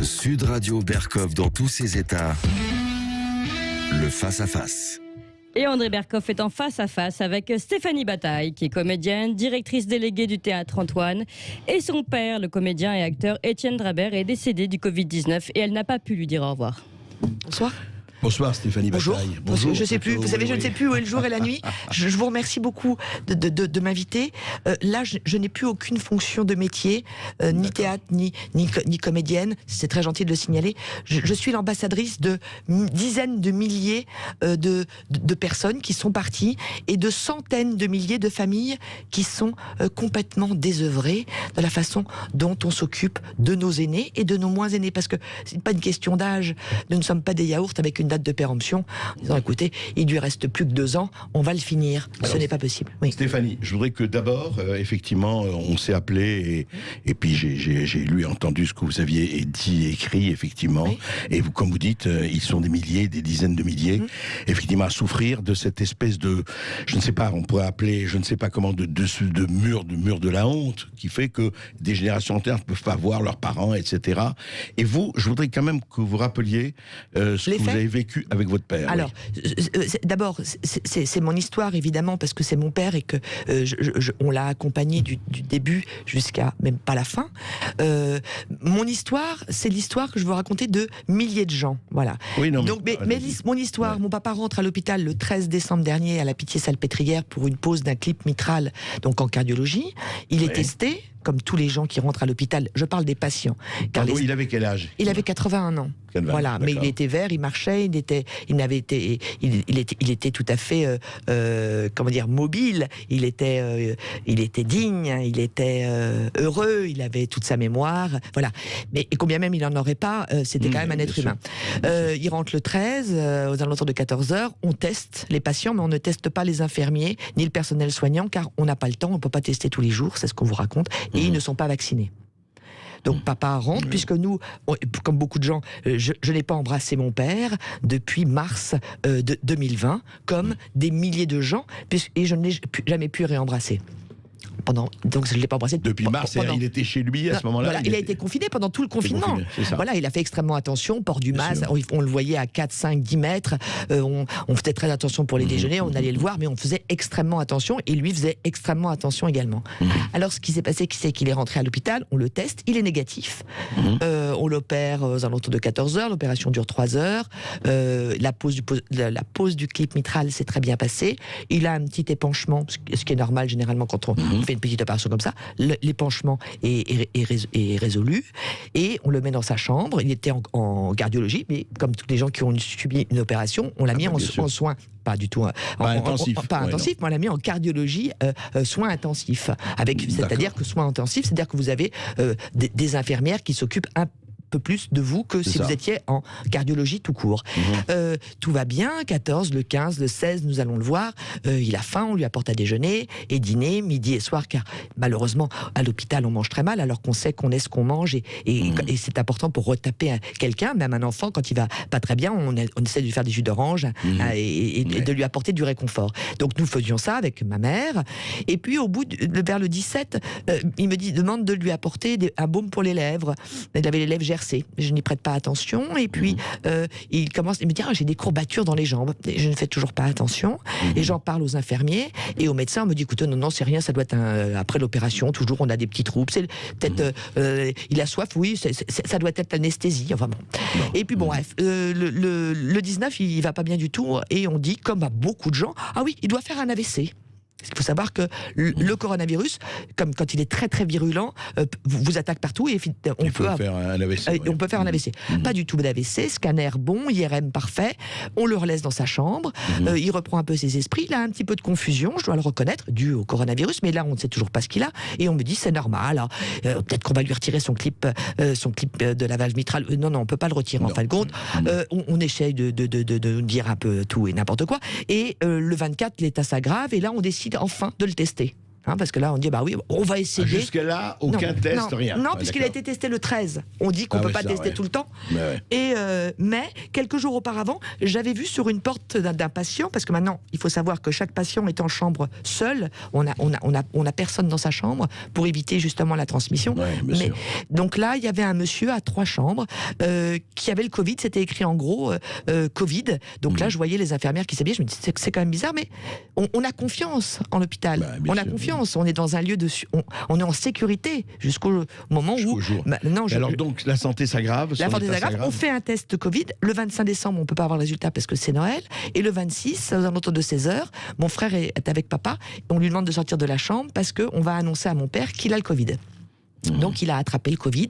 Sud Radio Berkov dans tous ses états. Le face-à-face. Et André Berkoff est en face-à-face avec Stéphanie Bataille, qui est comédienne, directrice déléguée du Théâtre Antoine. Et son père, le comédien et acteur Étienne Drabert, est décédé du Covid-19 et elle n'a pas pu lui dire au revoir. Bonsoir. Bonsoir Stéphanie Bataille. Bonjour. Je sais plus. Vous savez, je ne sais plus où est le jour et la nuit. Je vous remercie beaucoup de m'inviter. Là, je n'ai plus aucune fonction de métier, ni théâtre, ni comédienne. C'est très gentil de le signaler. Je suis l'ambassadrice de dizaines de milliers de personnes qui sont parties et de centaines de milliers de familles qui sont complètement désœuvrées de la façon dont on s'occupe de nos aînés et de nos moins aînés. Parce que c'est pas une question d'âge. Nous ne sommes pas des yaourts avec une date de péremption en disant écoutez, il lui reste plus que 2 ans, on va le finir. Alors, ce n'est pas possible. Oui. Stéphanie, je voudrais que d'abord, effectivement, on s'est appelé et puis j'ai lu et entendu ce que vous aviez dit et écrit, effectivement. Oui. Et vous, comme vous dites, ils sont des milliers, des dizaines de milliers, effectivement, à souffrir de cette espèce de, je ne sais pas, on pourrait appeler, je ne sais pas comment, de mur de la honte, qui fait que des générations entières ne peuvent pas voir leurs parents, etc. Et vous, je voudrais quand même que vous rappeliez ce que vous avez vécu avec votre père. Alors, d'abord, c'est mon histoire, évidemment, parce que c'est mon père et que on l'a accompagné du début jusqu'à même pas la fin. Mon histoire, c'est l'histoire que je veux raconter de milliers de gens. Voilà. Oui, non, donc, mon histoire, ouais. Mon papa rentre à l'hôpital le 13 décembre dernier à la Pitié-Salpêtrière pour une pause d'un clip mitral, donc en cardiologie. Il est testé, comme tous les gens qui rentrent à l'hôpital. Je parle des patients. Il avait quel âge? Il avait 81 ans. Voilà, mais il était vert, il marchait, il était tout à fait, comment dire, mobile. Il était digne, il était heureux, il avait toute sa mémoire. Voilà. Mais et combien même il en aurait pas, c'était quand même un être humain. Il rentre le 13, aux alentours de 14h. On teste les patients, mais on ne teste pas les infirmiers ni le personnel soignant, car on n'a pas le temps, on peut pas tester tous les jours, c'est ce qu'on vous raconte. Et ils ne sont pas vaccinés. Donc papa rentre, puisque nous, comme beaucoup de gens, je n'ai pas embrassé mon père depuis mars de 2020, comme des milliers de gens, et je n'ai jamais pu réembrasser. Donc je ne l'ai pas embrassé depuis mars. Il était chez lui à ce moment-là. Voilà, il a été confiné pendant tout le confinement. Voilà, il a fait extrêmement attention, port du masque. On le voyait à 4, 5, 10 mètres. On faisait très attention pour les déjeuners. On allait le voir, mais on faisait extrêmement attention. Et lui faisait extrêmement attention également. Alors ce qui s'est passé, c'est qu'il est rentré à l'hôpital. On le teste. Il est négatif. On l'opère aux alentours de 14h. L'opération dure 3 heures. La pose du clip mitral s'est très bien passée. Il a un petit épanchement, ce qui est normal généralement quand on fait une petite opération comme ça. L'épanchement est résolu et on le met dans sa chambre. Il était en cardiologie, mais comme tous les gens qui ont subi une opération, on l'a mis en soins. Pas du tout intensif, mais on l'a mis en cardiologie, soins intensifs. C'est-à-dire que soins intensifs, c'est-à-dire que vous avez des infirmières qui s'occupent un peu plus de vous que si vous étiez en cardiologie tout court. Tout va bien, 14, le 15, le 16, nous allons le voir. Il a faim, on lui apporte à déjeuner et dîner, midi et soir, car malheureusement, à l'hôpital, on mange très mal, alors qu'on sait qu'on est ce qu'on mange et c'est important pour retaper quelqu'un, même un enfant, quand il va pas très bien, on essaie de lui faire des jus d'orange et de lui apporter du réconfort. Donc nous faisions ça avec ma mère, et puis vers le 17, il me demande de lui apporter un baume pour les lèvres. Il avait les lèvres gercées. Je n'y prête pas attention, et puis il me dit j'ai des courbatures dans les jambes, et je ne fais toujours pas attention, et j'en parle aux infirmiers et aux médecins. On me dit écoute, non c'est rien, ça doit être après l'opération, toujours on a des petits troubles, c'est peut-être il a soif, oui, ça doit être l'anesthésie, enfin bon. Et puis bon bref, le 19 il va pas bien du tout, et on dit comme à beaucoup de gens, ah oui, il doit faire un AVC. Il faut savoir que le coronavirus, comme quand il est très très virulent, vous attaque partout, et on peut faire un AVC. On peut faire un AVC. Pas du tout d'AVC, scanner bon, IRM parfait. On le relaisse dans sa chambre. Il reprend un peu ses esprits. Il a un petit peu de confusion, je dois le reconnaître, dû au coronavirus. Mais là, on ne sait toujours pas ce qu'il a. Et on me dit c'est normal. Peut-être qu'on va lui retirer son clip de la valve mitrale. Non, on peut pas le retirer en fin de compte. On essaye de dire un peu tout et n'importe quoi. Et le 24, l'état s'aggrave. Et là, on décide enfin de le tester. parce que là, on dit, bah oui, on va essayer. Jusqu'à là, aucun test, rien. Non, puisqu'il a été testé le 13. On dit qu'on ne peut pas tester tout le temps. Mais quelques jours auparavant, j'avais vu sur une porte d'un patient, parce que maintenant, il faut savoir que chaque patient est en chambre seul. On a personne dans sa chambre pour éviter justement la transmission. Donc là, il y avait un monsieur à 3 chambres qui avait le Covid. C'était écrit en gros Covid. Donc là, je voyais les infirmières qui s'habillaient. Je me disais, c'est quand même bizarre, mais on a confiance en l'hôpital. On a confiance. On est dans un lieu de... On est en sécurité jusqu'au moment où... Alors donc, la santé s'aggrave. La santé s'aggrave. On fait un test Covid. Le 25 décembre, on ne peut pas avoir le résultat parce que c'est Noël. Et le 26, aux alentours de 16h, mon frère est avec papa. On lui demande de sortir de la chambre parce qu'on va annoncer à mon père qu'il a le Covid. Donc il a attrapé le Covid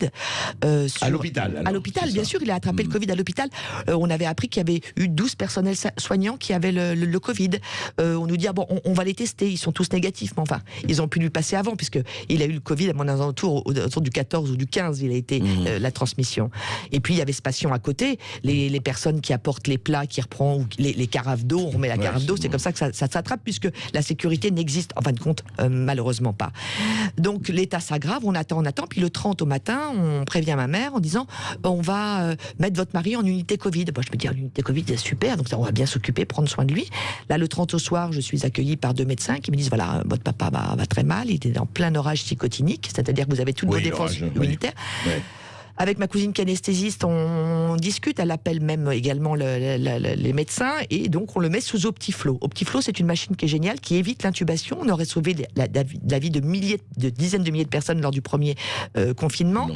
à l'hôpital. À l'hôpital, bien sûr, il a attrapé le Covid à l'hôpital. On avait appris qu'il y avait eu 12 personnels soignants qui avaient le Covid. On nous dit bon, on va les tester, ils sont tous négatifs, mais enfin, ils ont pu lui passer avant puisque il a eu le Covid à mon autour du 14 ou du 15, il a été la transmission. Et puis il y avait ce patient à côté, les personnes qui apportent les plats, qui reprend ou les carafes d'eau, on remet la carafe d'eau, c'est comme ça que ça s'attrape puisque la sécurité n'existe en fin de compte malheureusement pas. Donc l'état s'aggrave, on attend, puis le 30 au matin, on prévient ma mère en disant on va mettre votre mari en unité Covid. Bon, je me dis, l'unité Covid, c'est super, donc on va bien s'occuper, prendre soin de lui. Là, le 30 au soir, je suis accueillie par 2 médecins qui me disent voilà, votre papa va très mal, il était en plein orage psychotinique, c'est-à-dire que vous avez toutes vos défenses immunitaires. Avec ma cousine qui est anesthésiste, on discute, elle appelle même également les médecins, et donc on le met sous Optiflow. Optiflow, c'est une machine qui est géniale, qui évite l'intubation. On aurait sauvé la vie de dizaines de milliers de personnes lors du premier confinement.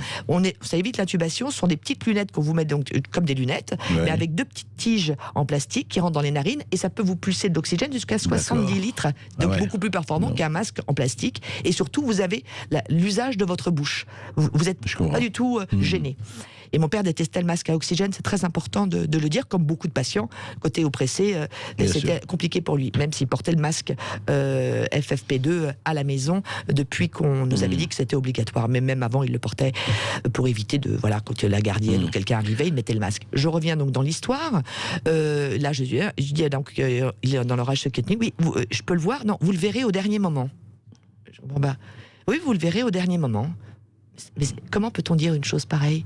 Ça évite l'intubation, ce sont des petites lunettes qu'on vous met donc, comme des lunettes, mais avec 2 petites tiges en plastique qui rentrent dans les narines, et ça peut vous pulser de l'oxygène jusqu'à 70 litres, donc beaucoup plus performant qu'un masque en plastique. Et surtout, vous avez l'usage de votre bouche. Vous n'êtes pas du tout gêné. Et mon père détestait le masque à oxygène, c'est très important de le dire, comme beaucoup de patients, côté oppressé, c'était compliqué pour lui, même s'il portait le masque FFP2 à la maison, depuis qu'on nous avait dit que c'était obligatoire, mais même avant il le portait pour éviter quand la gardienne ou quelqu'un arrivait, il mettait le masque. Je reviens donc dans l'histoire, là je dis donc il est dans l'orage psychotique, oui, je peux le voir, non, vous le verrez au dernier moment. Oui, vous le verrez au dernier moment. Mais comment peut-on dire une chose pareille ?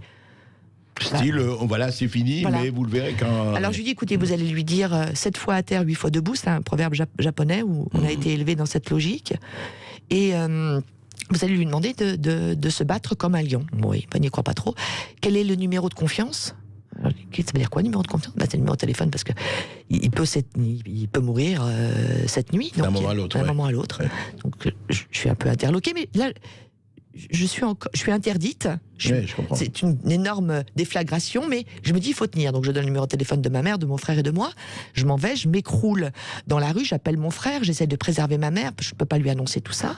Style, voilà, c'est fini, mais vous le verrez quand... Alors je lui dis, écoutez, vous allez lui dire 7 fois à terre, 8 fois debout, c'est un proverbe japonais où on a été élevé dans cette logique. Et vous allez lui demander de se battre comme un lion. Oui, il n'y croit pas trop. Quel est le numéro de confiance ? Alors, ça veut dire quoi, numéro de confiance ? C'est le numéro de téléphone, parce que il peut mourir cette nuit. D'un moment à l'autre. Ouais. Donc je suis un peu interloqué, mais là... Je suis interdite. C'est une énorme déflagration, mais je me dis il faut tenir. Donc je donne le numéro de téléphone de ma mère, de mon frère et de moi. Je m'en vais, je m'écroule dans la rue, j'appelle mon frère, j'essaie de préserver ma mère, je ne peux pas lui annoncer tout ça.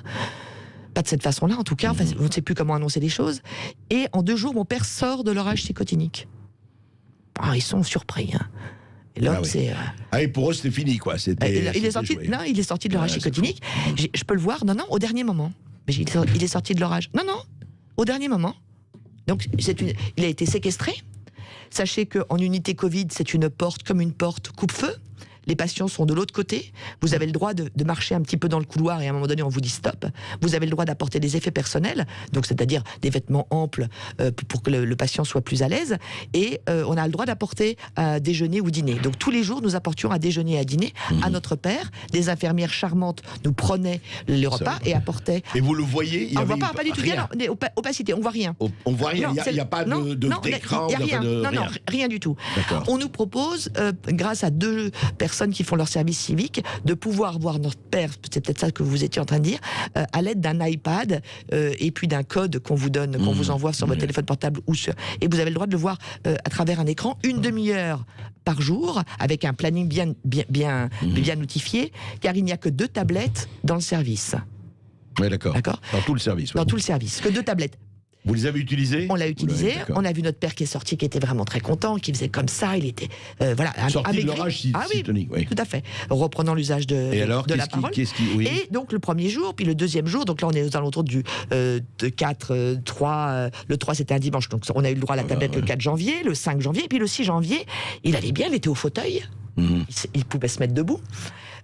Pas de cette façon-là, en tout cas. Enfin, on ne sait plus comment annoncer les choses. Et en 2 jours, mon père sort de l'orage psychotinique. Ils sont surpris. Et l'homme, c'est... et pour eux, c'était fini, quoi. Il est sorti de l'orage psychotinique. Je peux le voir, non, au dernier moment. Il est sorti de l'orage. Non, au dernier moment. Donc, il a été séquestré. Sachez qu'en unité Covid, c'est une porte comme une porte coupe-feu. Les patients sont de l'autre côté. Vous avez le droit de marcher un petit peu dans le couloir et à un moment donné, on vous dit stop. Vous avez le droit d'apporter des effets personnels, donc c'est-à-dire des vêtements amples pour que le patient soit plus à l'aise. Et on a le droit d'apporter à déjeuner ou dîner. Donc tous les jours, nous apportions à déjeuner et à dîner à notre père. Des infirmières charmantes nous prenaient le repas et apportaient... Et vous le voyez, on ne voit pas du tout. Opacité, on ne voit rien. On ne voit rien, il n'y a pas d'écran. Il n'y a rien. Rien du tout. On nous propose, grâce à 2 personnes qui font leur service civique, de pouvoir voir notre père, c'est peut-être ça que vous étiez en train de dire, à l'aide d'un iPad et puis d'un code qu'on vous donne, qu'on vous envoie sur votre téléphone portable et vous avez le droit de le voir à travers un écran, 1 demi-heure par jour, avec un planning bien notifié, car il n'y a que 2 tablettes dans le service. Oui, d'accord. Dans tout le service. Dans tout le service, que 2 tablettes. Vous les avez utilisés ? On l'a utilisé. On a vu notre père qui est sorti, qui était vraiment très content, qui faisait comme ça. Il était sorti de l'orage psychotonique. Oui, tout à fait. Reprenant l'usage de la parole. Oui. Et donc le premier jour, puis le deuxième jour. Donc là, on est aux alentours du 4, 3. Le 3, c'était un dimanche. Donc on a eu le droit à la tablette le 4 janvier, le 5 janvier, et puis le 6 janvier, il allait bien. Il était au fauteuil. Il pouvait se mettre debout.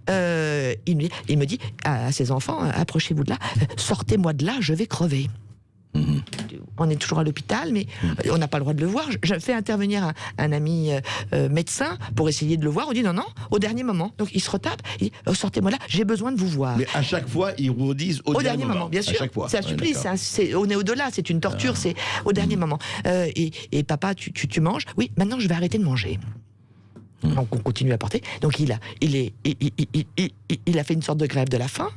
il me dit à ses enfants, approchez-vous de là, sortez-moi de là, je vais crever. On est toujours à l'hôpital, mais on n'a pas le droit de le voir. Je fais intervenir un ami médecin pour essayer de le voir. On dit non, au dernier moment. Donc il se retape, il dit sortez-moi là, j'ai besoin de vous voir. Mais à chaque fois, ils vous disent au dernier moment. Bien sûr. C'est un supplice, on est au-delà, c'est une torture, c'est au dernier moment. Et papa, tu manges? Oui, maintenant je vais arrêter de manger. Donc on continue à porter. Donc il a fait une sorte de grève de la faim.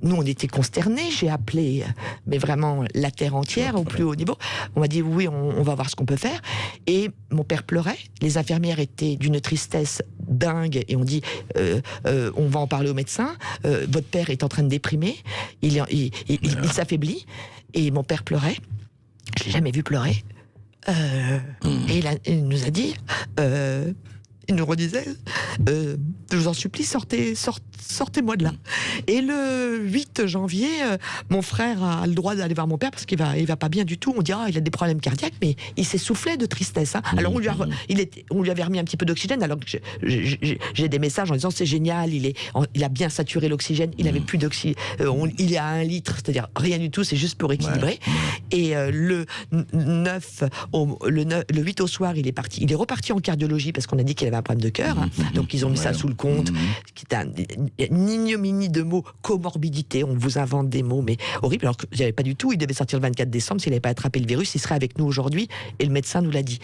Nous, on était consternés. J'ai appelé, mais vraiment la terre entière, au plus haut niveau. On m'a dit oui, on va voir ce qu'on peut faire. Et mon père pleurait. Les infirmières étaient d'une tristesse dingue. Et on dit, on va en parler au médecin. Votre père est en train de déprimer. Il s'affaiblit. Et mon père pleurait. Je l'ai jamais vu pleurer. Et il nous a dit. Il nous redisait, je vous en supplie, sortez-moi de là. Et le 8 janvier, mon frère a le droit d'aller voir mon père parce qu'il va pas bien du tout. On dira, il a des problèmes cardiaques, mais il s'essoufflait de tristesse. Hein. Alors on lui avait remis un petit peu d'oxygène. Alors que j'ai des messages en disant c'est génial, il a bien saturé l'oxygène, il avait plus d'oxygène, il est à 1 litre, c'est-à-dire rien du tout, c'est juste pour équilibrer. Et le 8 au soir, il est reparti en cardiologie parce qu'on a dit qu'il avait un problème de cœur, hein. Donc ils ont mis ça sous le compte, qui est une ignominie de mots, comorbidité, on vous invente des mots, mais horrible, alors que j'avais pas du tout, il devait sortir le 24 décembre, s'il n'avait pas attrapé le virus, il serait avec nous aujourd'hui, et le médecin nous l'a dit.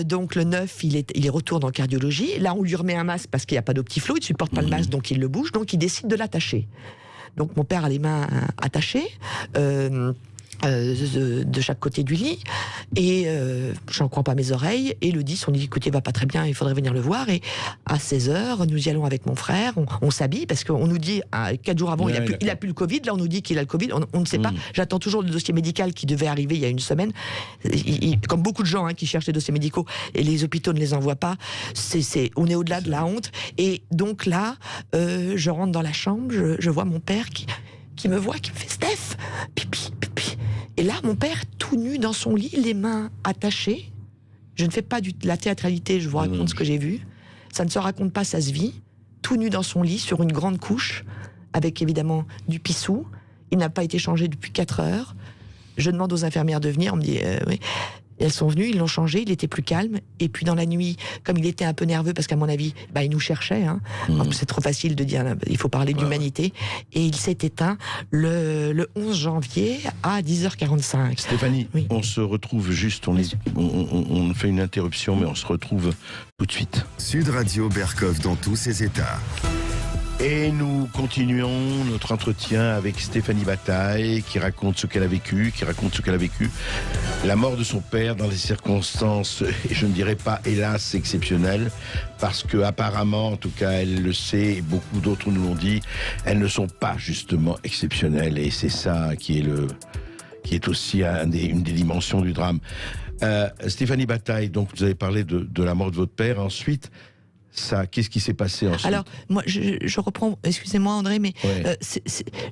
Donc le 9, il est retourne en cardiologie, là on lui remet un masque parce qu'il n'y a pas d'optiflow, il ne supporte pas le masque, donc il le bouge, donc il décide de l'attacher. Donc mon père a les mains attachées, de chaque côté du lit, et je n'en crois pas mes oreilles, et le 10 on dit écoutez, il va pas très bien, il faudrait venir le voir, et à 16h nous y allons avec mon frère, on s'habille parce qu'on nous dit 4 jours avant il a plus le Covid, là on nous dit qu'il a le Covid, on ne sait pas, j'attends toujours le dossier médical qui devait arriver il y a une semaine, comme beaucoup de gens qui cherchent les dossiers médicaux et les hôpitaux ne les envoient pas, on est au-delà de la honte, et donc là je rentre dans la chambre, je vois mon père qui me voit, qui me fait Steph, pipi. Et là, mon père, tout nu dans son lit, les mains attachées. Je ne fais pas de la théâtralité, je vous raconte ce que j'ai vu. Ça ne se raconte pas, ça se vit. Tout nu dans son lit, sur une grande couche, avec évidemment du pissou. Il n'a pas été changé depuis 4 heures. Je demande aux infirmières de venir, on me dit oui. Elles sont venues, ils l'ont changé, il était plus calme. Et puis dans la nuit, comme il était un peu nerveux, parce qu'à mon avis, il nous cherchait. Hein. C'est trop facile de dire, il faut parler d'humanité. Et il s'est éteint le 11 janvier à 10h45. Stéphanie, on se retrouve juste, on fait une interruption, mais on se retrouve tout de suite. Sud Radio Berkov dans tous ses états. Et nous continuons notre entretien avec Stéphanie Bataille, qui raconte ce qu'elle a vécu, la mort de son père dans des circonstances, et je ne dirais pas hélas exceptionnelles, parce que apparemment, en tout cas elle le sait, et beaucoup d'autres nous l'ont dit, elles ne sont pas justement exceptionnelles, et c'est ça qui est aussi une des dimensions du drame. Stéphanie Bataille, donc vous avez parlé de la mort de votre père, ensuite. Ça, qu'est-ce qui s'est passé ensuite? Alors, moi, je reprends, excusez-moi André, mais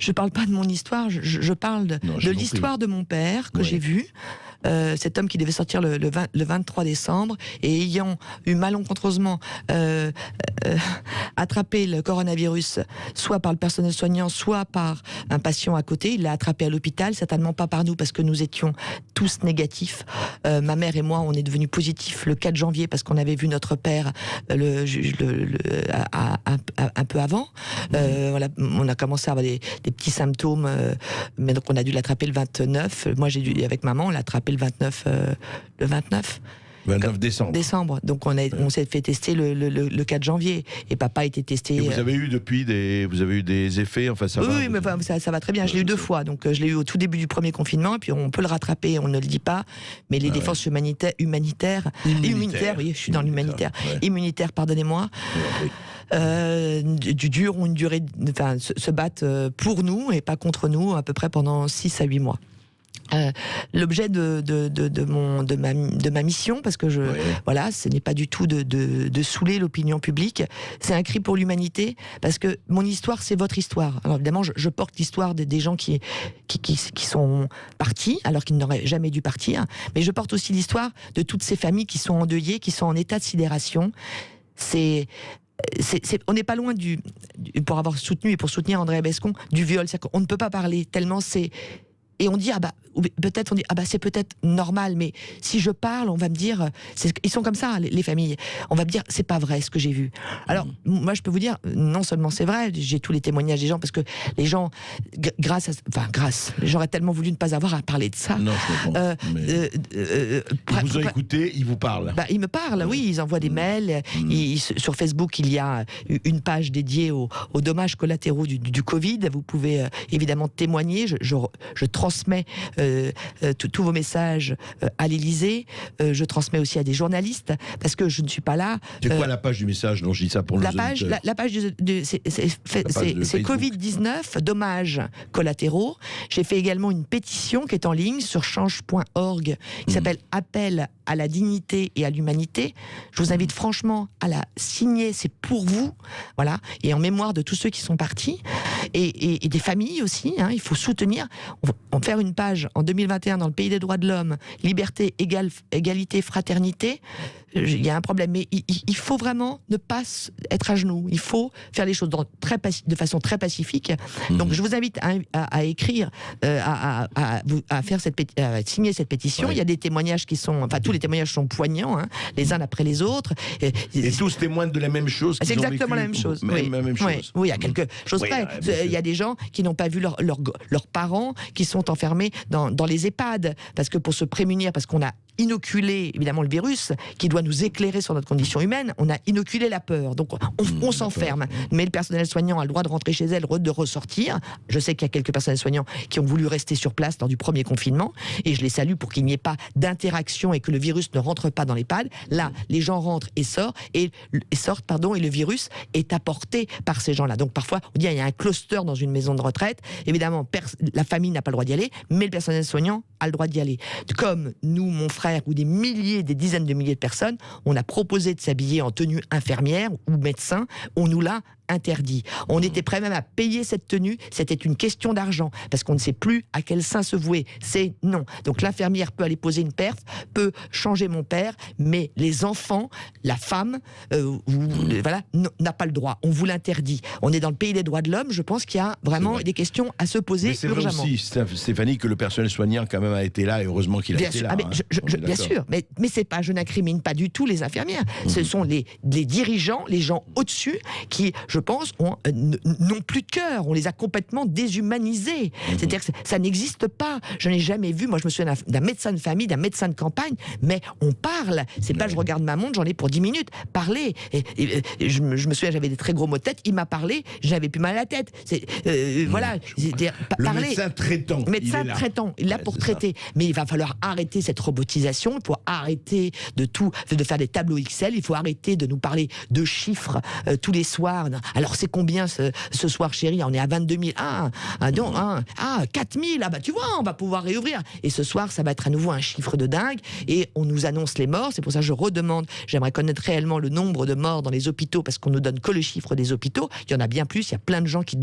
je parle pas de mon histoire, je parle de l'histoire de mon père que j'ai vu. Cet homme qui devait sortir le 23 décembre et ayant eu malencontreusement attrapé le coronavirus, soit par le personnel soignant, soit par un patient à côté. Il l'a attrapé à l'hôpital, certainement pas par nous parce que nous étions tous négatifs. Ma mère et moi, on est devenus positifs le 4 janvier parce qu'on avait vu notre père un peu avant. Voilà, on a commencé à avoir des petits symptômes, mais donc on a dû l'attraper le 29. Moi, avec maman, on l'a attrapé le 29 décembre. Donc on s'est fait tester le 4 janvier et papa a été testé. Et vous avez eu des effets, enfin ça va? Oui, mais ça va très bien. Je l'ai eu 2 fois. Donc je l'ai eu au tout début du premier confinement, et puis on peut le rattraper, on ne le dit pas. Mais les défenses immunitaires, oui, je suis dans l'humanitaire. Immunitaire, pardonnez-moi. Ont une durée, se battent pour nous et pas contre nous à peu près pendant 6 à 8 mois. L'objet de ma mission, parce que voilà, ce n'est pas du tout de saouler l'opinion publique, c'est un cri pour l'humanité, parce que mon histoire, c'est votre histoire. Alors évidemment, je porte l'histoire des gens qui sont partis, alors qu'ils n'auraient jamais dû partir, mais je porte aussi l'histoire de toutes ces familles qui sont endeuillées, qui sont en état de sidération. C'est on n'est pas loin pour avoir soutenu et pour soutenir Andrea Bescon, du viol. C'est-à-dire qu'on ne peut pas parler tellement c'est... Et on dit, c'est peut-être normal, mais si je parle, on va me dire, ils sont comme ça, les familles. On va me dire, c'est pas vrai ce que j'ai vu. Alors, moi, je peux vous dire, non seulement c'est vrai, j'ai tous les témoignages des gens, parce que les gens, j'aurais tellement voulu ne pas avoir à parler de ça. Non, je comprends. Ils vous ont écouté, ils vous parlent. Ils me parlent, oui, ils envoient des mails. Sur Facebook, il y a une page dédiée aux dommages collatéraux du Covid. Vous pouvez évidemment témoigner. Je transmets tous vos messages à l'Élysée. Je transmets aussi à des journalistes parce que je ne suis pas là. C'est quoi la page du message? Non, je dis ça pour la page. La page c'est Covid-19, dommages collatéraux. J'ai fait également une pétition qui est en ligne sur change.org qui s'appelle Appel à la dignité et à l'humanité. Je vous invite franchement à la signer. C'est pour vous, voilà, et en mémoire de tous ceux qui sont partis et des familles aussi. Il faut soutenir. On va faire une page en 2021 dans le pays des droits de l'homme, liberté, égalité, fraternité. Il y a un problème, mais il faut vraiment ne pas être à genoux. Il faut faire les choses de façon très pacifique. Donc je vous invite à écrire, à signer cette pétition. Ouais. Il y a des témoignages tous les témoignages sont poignants, les uns après les autres. Et tous témoignent de la même chose. C'est exactement la même chose. Même chose. Oui, il y a quelque chose près. Il y a des gens qui n'ont pas vu leurs parents, qui sont enfermés dans les EHPAD, parce que pour se prémunir, parce qu'on a inoculé évidemment le virus qui doit nous éclairer sur notre condition humaine, on a inoculé la peur, donc on s'enferme, mais le personnel soignant a le droit de rentrer chez elle, de ressortir. Je sais qu'il y a quelques personnels soignants qui ont voulu rester sur place lors du premier confinement et je les salue pour qu'il n'y ait pas d'interaction et que le virus ne rentre pas dans l'EHPAD. Là, les gens rentrent et sortent et le virus est apporté par ces gens-là. Donc parfois on dit il y a un cluster dans une maison de retraite, évidemment la famille n'a pas le droit d'y aller, mais le personnel soignant a le droit d'y aller. Comme nous, mon frère, ou des milliers, des dizaines de milliers de personnes, on a proposé de s'habiller en tenue infirmière ou médecin, on nous l'a interdit. On était prêt même à payer cette tenue, c'était une question d'argent, parce qu'on ne sait plus à quel sein se vouer. C'est non. Donc l'infirmière peut aller poser une perf, peut changer mon père, mais les enfants, la femme, n'a pas le droit. On vous l'interdit. On est dans le pays des droits de l'homme, je pense qu'il y a vraiment des questions à se poser urgemment. C'est vrai aussi, Stéphanie, que le personnel soignant quand même a été là, et heureusement qu'il a été là. Bien sûr, mais c'est pas, je n'incrimine pas du tout les infirmières. Ce sont les dirigeants, les gens au-dessus qui, je pense, n'ont plus de cœur. On les a complètement déshumanisés. C'est-à-dire que ça n'existe pas. Je n'ai jamais vu, moi je me souviens d'un médecin de famille, d'un médecin de campagne, mais on parle. C'est pas je regarde ma montre, j'en ai pour 10 minutes. Parler. Et je me souviens, j'avais des très gros maux de tête, il m'a parlé, j'avais plus mal à la tête. Voilà. Le médecin traitant. Médecin traitant, il est là pour traiter. Mais il va falloir arrêter cette robotisation, il faut arrêter de faire des tableaux Excel, il faut arrêter de nous parler de chiffres tous les soirs. Alors c'est combien ce soir, chérie? On est à 22 000. 4 000. Ah bah tu vois, on va pouvoir réouvrir. Et ce soir, ça va être à nouveau un chiffre de dingue. Et on nous annonce les morts. C'est pour ça que je redemande. J'aimerais connaître réellement le nombre de morts dans les hôpitaux, parce qu'on nous donne que le chiffre des hôpitaux. Il y en a bien plus. Il y a plein de gens qui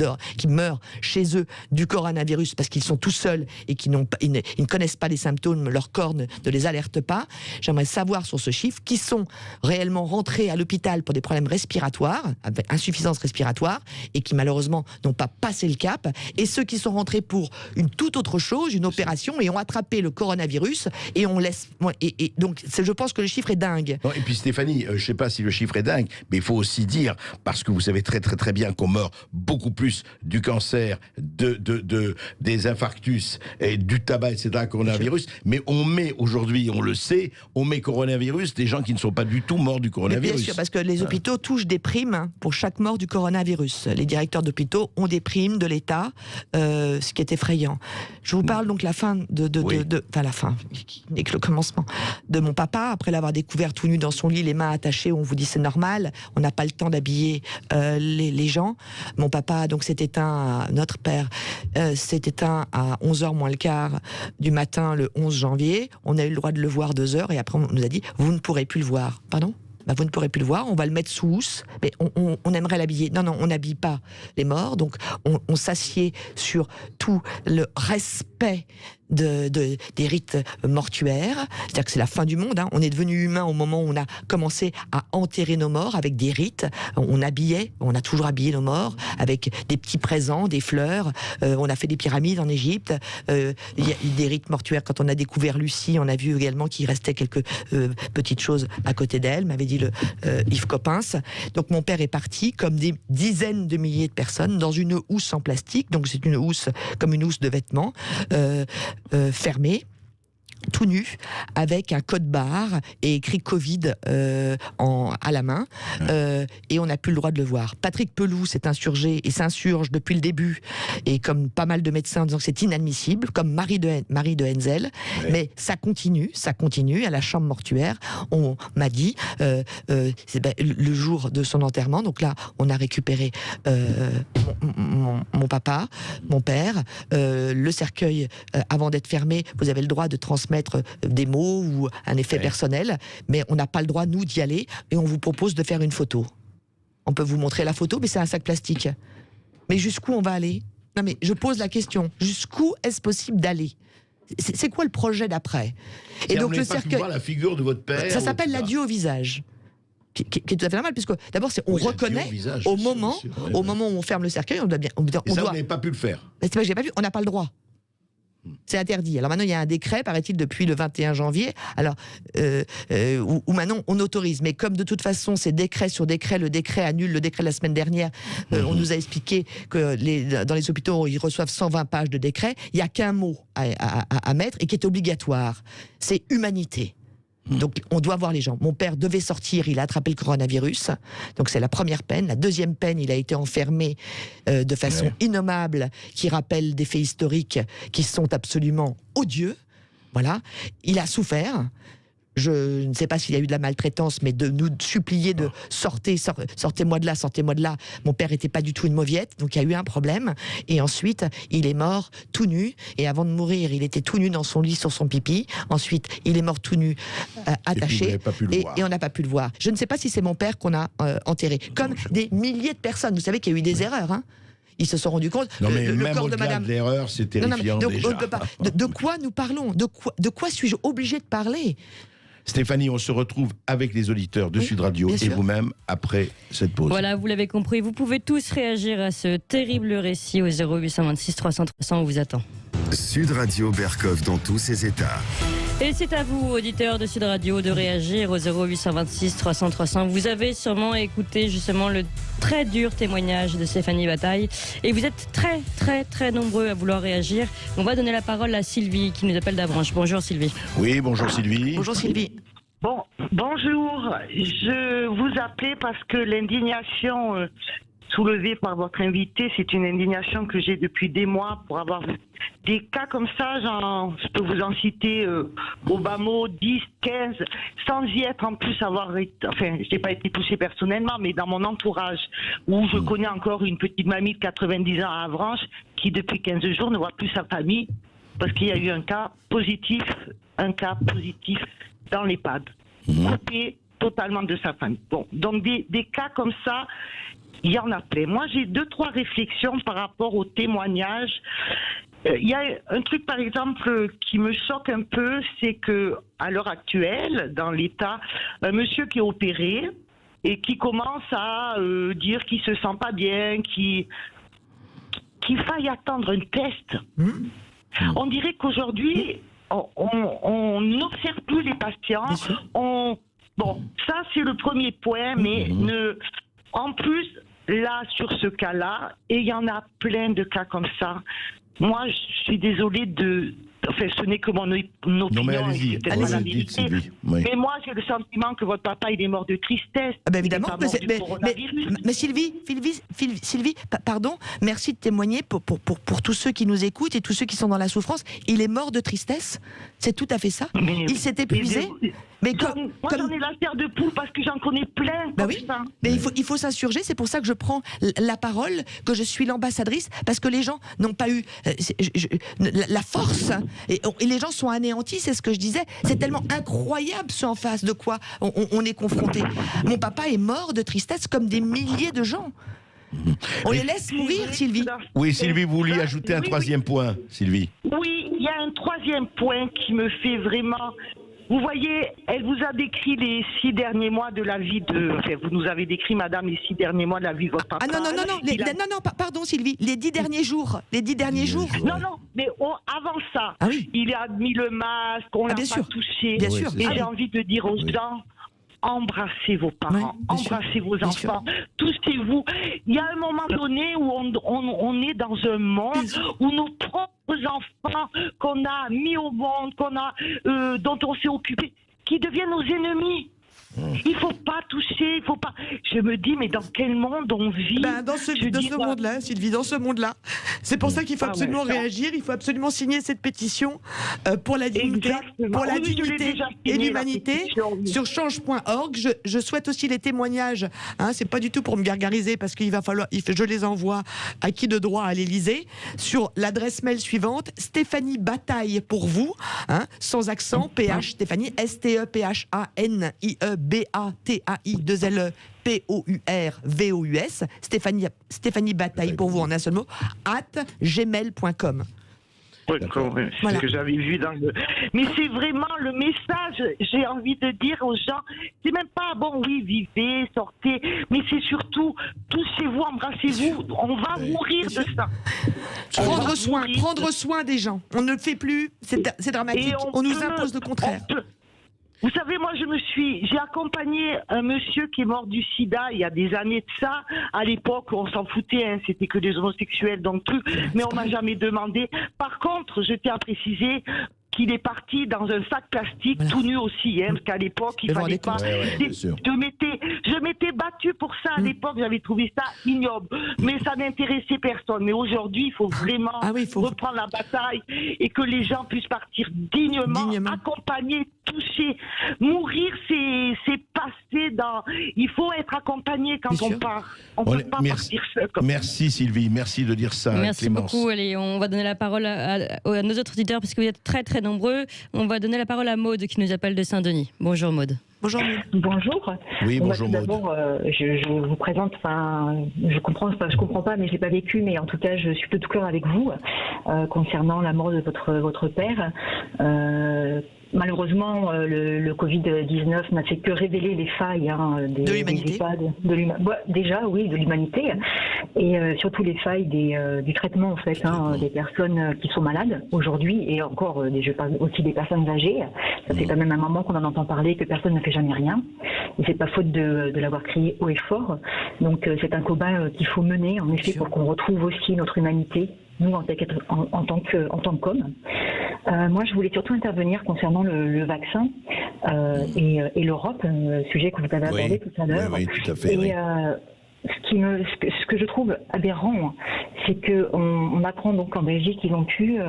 meurent chez eux du coronavirus parce qu'ils sont tout seuls et qu'ils ne connaissent pas les symptômes. Leur corps ne les alerte pas. J'aimerais savoir sur ce chiffre qui sont réellement rentrés à l'hôpital pour des problèmes respiratoires, avec insuffisance respiratoire, et qui malheureusement n'ont pas passé le cap, et ceux qui sont rentrés pour une toute autre chose, une opération, et ont attrapé le coronavirus, et on laisse... Et donc, je pense que le chiffre est dingue. Non, et puis Stéphanie, je ne sais pas si le chiffre est dingue, mais il faut aussi dire, parce que vous savez très très très bien qu'on meurt beaucoup plus du cancer, des infarctus, et du tabac, etc., coronavirus, mais on met aujourd'hui, on le sait, on met coronavirus des gens qui ne sont pas du tout morts du coronavirus. Bien sûr, parce que les hôpitaux touchent des primes pour chaque mort du coronavirus. Les directeurs d'hôpitaux ont des primes de l'État, ce qui est effrayant. Je vous parle donc la fin la fin, qui n'est que le commencement, de mon papa, après l'avoir découvert tout nu dans son lit, les mains attachées, on vous dit c'est normal, on n'a pas le temps d'habiller les gens. Mon papa, donc, s'est éteint, notre père, s'est éteint à 11h moins le quart du matin, le 11 janvier. On a eu le droit de le voir 2 heures, et après on nous a dit, vous ne pourrez plus le voir. Pardon ? Vous ne pourrez plus le voir, on va le mettre sous housse, mais on aimerait l'habiller. Non, on n'habille pas les morts, donc on s'assied sur tout le respect des rites mortuaires, c'est-à-dire que c'est la fin du monde. Hein. On est devenu humain au moment où on a commencé à enterrer nos morts avec des rites. On a toujours habillé nos morts avec des petits présents, des fleurs. On a fait des pyramides en Égypte. Il y a des rites mortuaires. Quand on a découvert Lucie, on a vu également qu'il restait quelques petites choses à côté d'elle, m'avait dit Yves Coppens. Donc mon père est parti, comme des dizaines de milliers de personnes, dans une housse en plastique. Donc c'est une housse comme une housse de vêtements, fermée, tout nu, avec un code barre et écrit Covid à la main, et on n'a plus le droit de le voir. Patrick Pelloux s'est insurgé et s'insurge depuis le début, et comme pas mal de médecins en disant que c'est inadmissible, comme Marie de Henzel, mais ça continue, à la chambre mortuaire. On m'a dit, le jour de son enterrement, donc là, on a récupéré mon papa, mon père, le cercueil, avant d'être fermé, vous avez le droit de transmettre des mots ou un effet personnel, mais on n'a pas le droit, nous, d'y aller, et on vous propose de faire une photo. On peut vous montrer la photo, mais c'est un sac plastique. Mais jusqu'où on va aller? Non, mais je pose la question, jusqu'où est-ce possible d'aller? C'est quoi le projet d'après? Et donc le cercueil, voir la figure de votre père, ça s'appelle l'adieu au visage. Qui est tout à fait normal, puisque d'abord on reconnaît visage, au moment où on ferme le cercueil, on doit bien. On n'avez pas pu le faire. C'est pas que j'ai pas vu, on n'a pas le droit. C'est interdit. Alors maintenant, il y a un décret, paraît-il, depuis le 21 janvier, alors, où maintenant on autorise. Mais comme de toute façon, c'est décret sur décret, le décret annule le décret de la semaine dernière, on nous a expliqué que dans les hôpitaux, ils reçoivent 120 pages de décret, il n'y a qu'un mot à mettre et qui est obligatoire. C'est humanité. Donc on doit voir les gens. Mon père devait sortir, il a attrapé le coronavirus, donc c'est la première peine. La deuxième peine, il a été enfermé de façon innommable, qui rappelle des faits historiques qui sont absolument odieux. Voilà, il a souffert. Je ne sais pas s'il y a eu de la maltraitance, mais de nous supplier de sortez-moi de là, sortez-moi de là. Mon père n'était pas du tout une mauviette, donc il y a eu un problème. Et ensuite, il est mort tout nu. Et avant de mourir, il était tout nu dans son lit sur son pipi. Ensuite, il est mort tout nu, attaché. Et on n'a pas pu le voir. Je ne sais pas si c'est mon père qu'on a enterré. Comme des milliers de personnes. Vous savez qu'il y a eu des erreurs, hein. Ils se sont rendus compte. Non, mais le même corps de madame. L'erreur, c'est terrifiant déjà. On ne peut pas. De quoi nous parlons? De quoi suis-je obligé de parler? Stéphanie, on se retrouve avec les auditeurs de Sud Radio et vous-même après cette pause. Voilà, vous l'avez compris, vous pouvez tous réagir à ce terrible récit au 0826 300 300, on vous attend. Sud Radio Berkov dans tous ses états. Et c'est à vous, auditeurs de Sud Radio, de réagir au 0826 300 300. Vous avez sûrement écouté justement le très dur témoignage de Stéphanie Bataille. Et vous êtes très, très, très nombreux à vouloir réagir. On va donner la parole à Sylvie, qui nous appelle d'Avranches. Bonjour Sylvie. Oui, bonjour Sylvie. Bonjour Sylvie. Bonjour. Je vous appelais parce que l'indignation soulevée par votre invité, c'est une indignation que j'ai depuis des mois pour avoir des cas comme ça. Je peux vous en citer au bas mot 10, 15, sans y être en plus je n'ai pas été touchée personnellement, mais dans mon entourage, où je connais encore une petite mamie de 90 ans à Avranches qui depuis 15 jours ne voit plus sa famille parce qu'il y a eu un cas positif dans l'EHPAD, coupé totalement de sa famille. Bon, donc des cas comme ça, il y en a plein. Moi, j'ai 2-3 réflexions par rapport aux témoignages. Il y a un truc, par exemple, qui me choque un peu, c'est que à l'heure actuelle, dans l'État, un monsieur qui est opéré et qui commence à dire qu'il se sent pas bien, qu'il faille attendre un test. On dirait qu'aujourd'hui, on n'observe plus les patients. Bon, ça c'est le premier point, mais en plus, là, sur ce cas-là, et il y en a plein de cas comme ça, moi, je suis désolée Enfin, ce n'est que mon opinion. Non, mais allez-y, mais moi, j'ai le sentiment que votre papa, il est mort de tristesse. Ah ben évidemment, mais Sylvie, pardon, merci de témoigner pour tous ceux qui nous écoutent et tous ceux qui sont dans la souffrance. Il est mort de tristesse, c'est tout à fait ça. Il s'est épuisé. Mais moi, j'en ai la chair de poule parce que j'en connais plein. Ça. Mais il faut s'insurger, c'est pour ça que je prends la parole, que je suis l'ambassadrice, parce que les gens n'ont pas eu la force. Et les gens sont anéantis, c'est ce que je disais. C'est tellement incroyable ce en face de quoi on est confronté. Mon papa est mort de tristesse comme des milliers de gens. On les laisse mourir, Sylvie. Oui, Sylvie, vous vouliez ajouter un troisième point, Sylvie. Oui, il y a un troisième point qui me fait vraiment... Vous voyez, elle vous a décrit les 6 derniers mois de la vie de... Enfin, vous nous avez décrit, madame, les 6 derniers mois de la vie de votre papa. Ah non, pardon Sylvie, les 10 derniers jours. Les 10 derniers jours. Non, mais avant ça, il a mis le masque, on l'a pas touché. Bien sûr. Et j'ai envie de dire aux gens... Embrassez vos parents, embrassez vos enfants, touchez-vous. Il y a un moment donné où on est dans un monde où nos propres enfants qu'on a mis au monde, dont on s'est occupé, qui deviennent nos ennemis. Il faut pas toucher, il faut pas. Je me dis, mais dans quel monde on vit? Dans ce monde-là, Sylvie, dans ce monde-là. C'est pour ça qu'il faut absolument réagir, il faut absolument signer cette pétition pour la dignité, et l'humanité sur change.org. Je souhaite aussi les témoignages. C'est pas du tout pour me gargariser parce qu'il va falloir, je les envoie à qui de droit à l'Élysée sur l'adresse mail suivante: Stéphanie Bataille pour vous, sans accent, PH Stéphanie STEPHANIE BATAI2LPOURVOUS, Stéphanie Bataille pour vous en un seul mot, @gmail.com. C'est ce que j'avais vu dans le... Mais c'est vraiment le message, j'ai envie de dire aux gens, c'est même pas, vivez, sortez, mais c'est surtout, touchez-vous, embrassez-vous, on va mourir de ça. Prendre soin des gens, on ne le fait plus, c'est dramatique, on nous impose le contraire. Vous savez, moi, j'ai accompagné un monsieur qui est mort du sida il y a des années de ça. À l'époque, on s'en foutait, c'était que des homosexuels, donc tout, mais on m'a jamais demandé. Par contre, je tiens à préciser qu'il est parti dans un sac plastique, tout nu aussi, parce qu'à l'époque, il fallait pas... Je m'étais battue pour ça à l'époque, j'avais trouvé ça ignoble, mais ça n'intéressait personne. Mais aujourd'hui, il faut vraiment reprendre la bataille et que les gens puissent partir dignement. Accompagner, toucher. Mourir, c'est passer dans... Il faut être accompagné quand on part. On ne peut pas partir seul. Merci Sylvie, merci de dire ça. Merci Clémence. beaucoup. Allez, on va donner la parole à nos autres auditeurs parce que vous êtes très très nombreux. On va donner la parole à Maude qui nous appelle de Saint-Denis. Bonjour Maude. Bonjour. Oui, bonjour Maude. D'abord, je vous présente, je comprends pas, mais je l'ai pas vécu, mais en tout cas, je suis de tout cœur avec vous concernant la mort de votre père. Malheureusement, le Covid-19 n'a fait que révéler les failles de l'humanité. De l'humanité, et surtout les failles du traitement en fait, des personnes qui sont malades aujourd'hui, et encore, je parle aussi des personnes âgées. Ça fait quand même un moment qu'on en entend parler, que personne ne fait jamais rien, et c'est pas faute de l'avoir crié haut et fort. Donc c'est un combat qu'il faut mener en effet pour qu'on retrouve aussi notre humanité, nous en tant qu'hommes. Moi, je voulais surtout intervenir concernant le vaccin et l'Europe, sujet que vous avez abordé tout à l'heure. Oui, tout à fait. Et ce que je trouve aberrant, c'est qu'on apprend donc qu'en Belgique, ils ont pu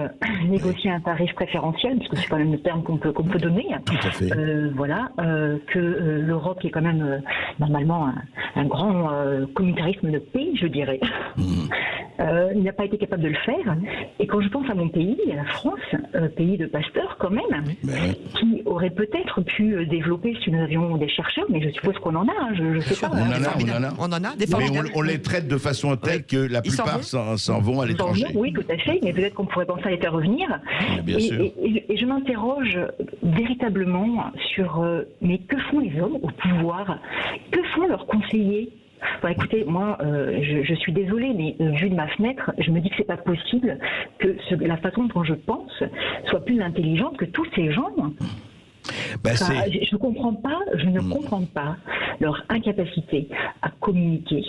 négocier un tarif préférentiel, parce que c'est quand même le terme qu'on peut donner. Tout à fait. Que l'Europe, qui est quand même normalement un grand communautarisme de pays, je dirais, il n'a pas été capable de le faire. Et quand je pense à mon pays, à la France, pays de pasteurs quand même, qui aurait peut-être pu développer, si nous avions des chercheurs, mais je suppose qu'on en a, je ne sais pas. On en a. Mais on les traite de façon telle que la plupart s'en vont à l'étranger. Oui, tout à fait, mais peut-être qu'on pourrait penser à les faire revenir. Bien sûr. Et je m'interroge véritablement sur mais que font les hommes au pouvoir? Que font leurs conseillers? Écoutez, moi, je suis désolée, mais vu de ma fenêtre, je me dis que c'est pas possible que la façon dont je pense soit plus intelligente que tous ces gens. Je ne comprends pas leur incapacité à communiquer.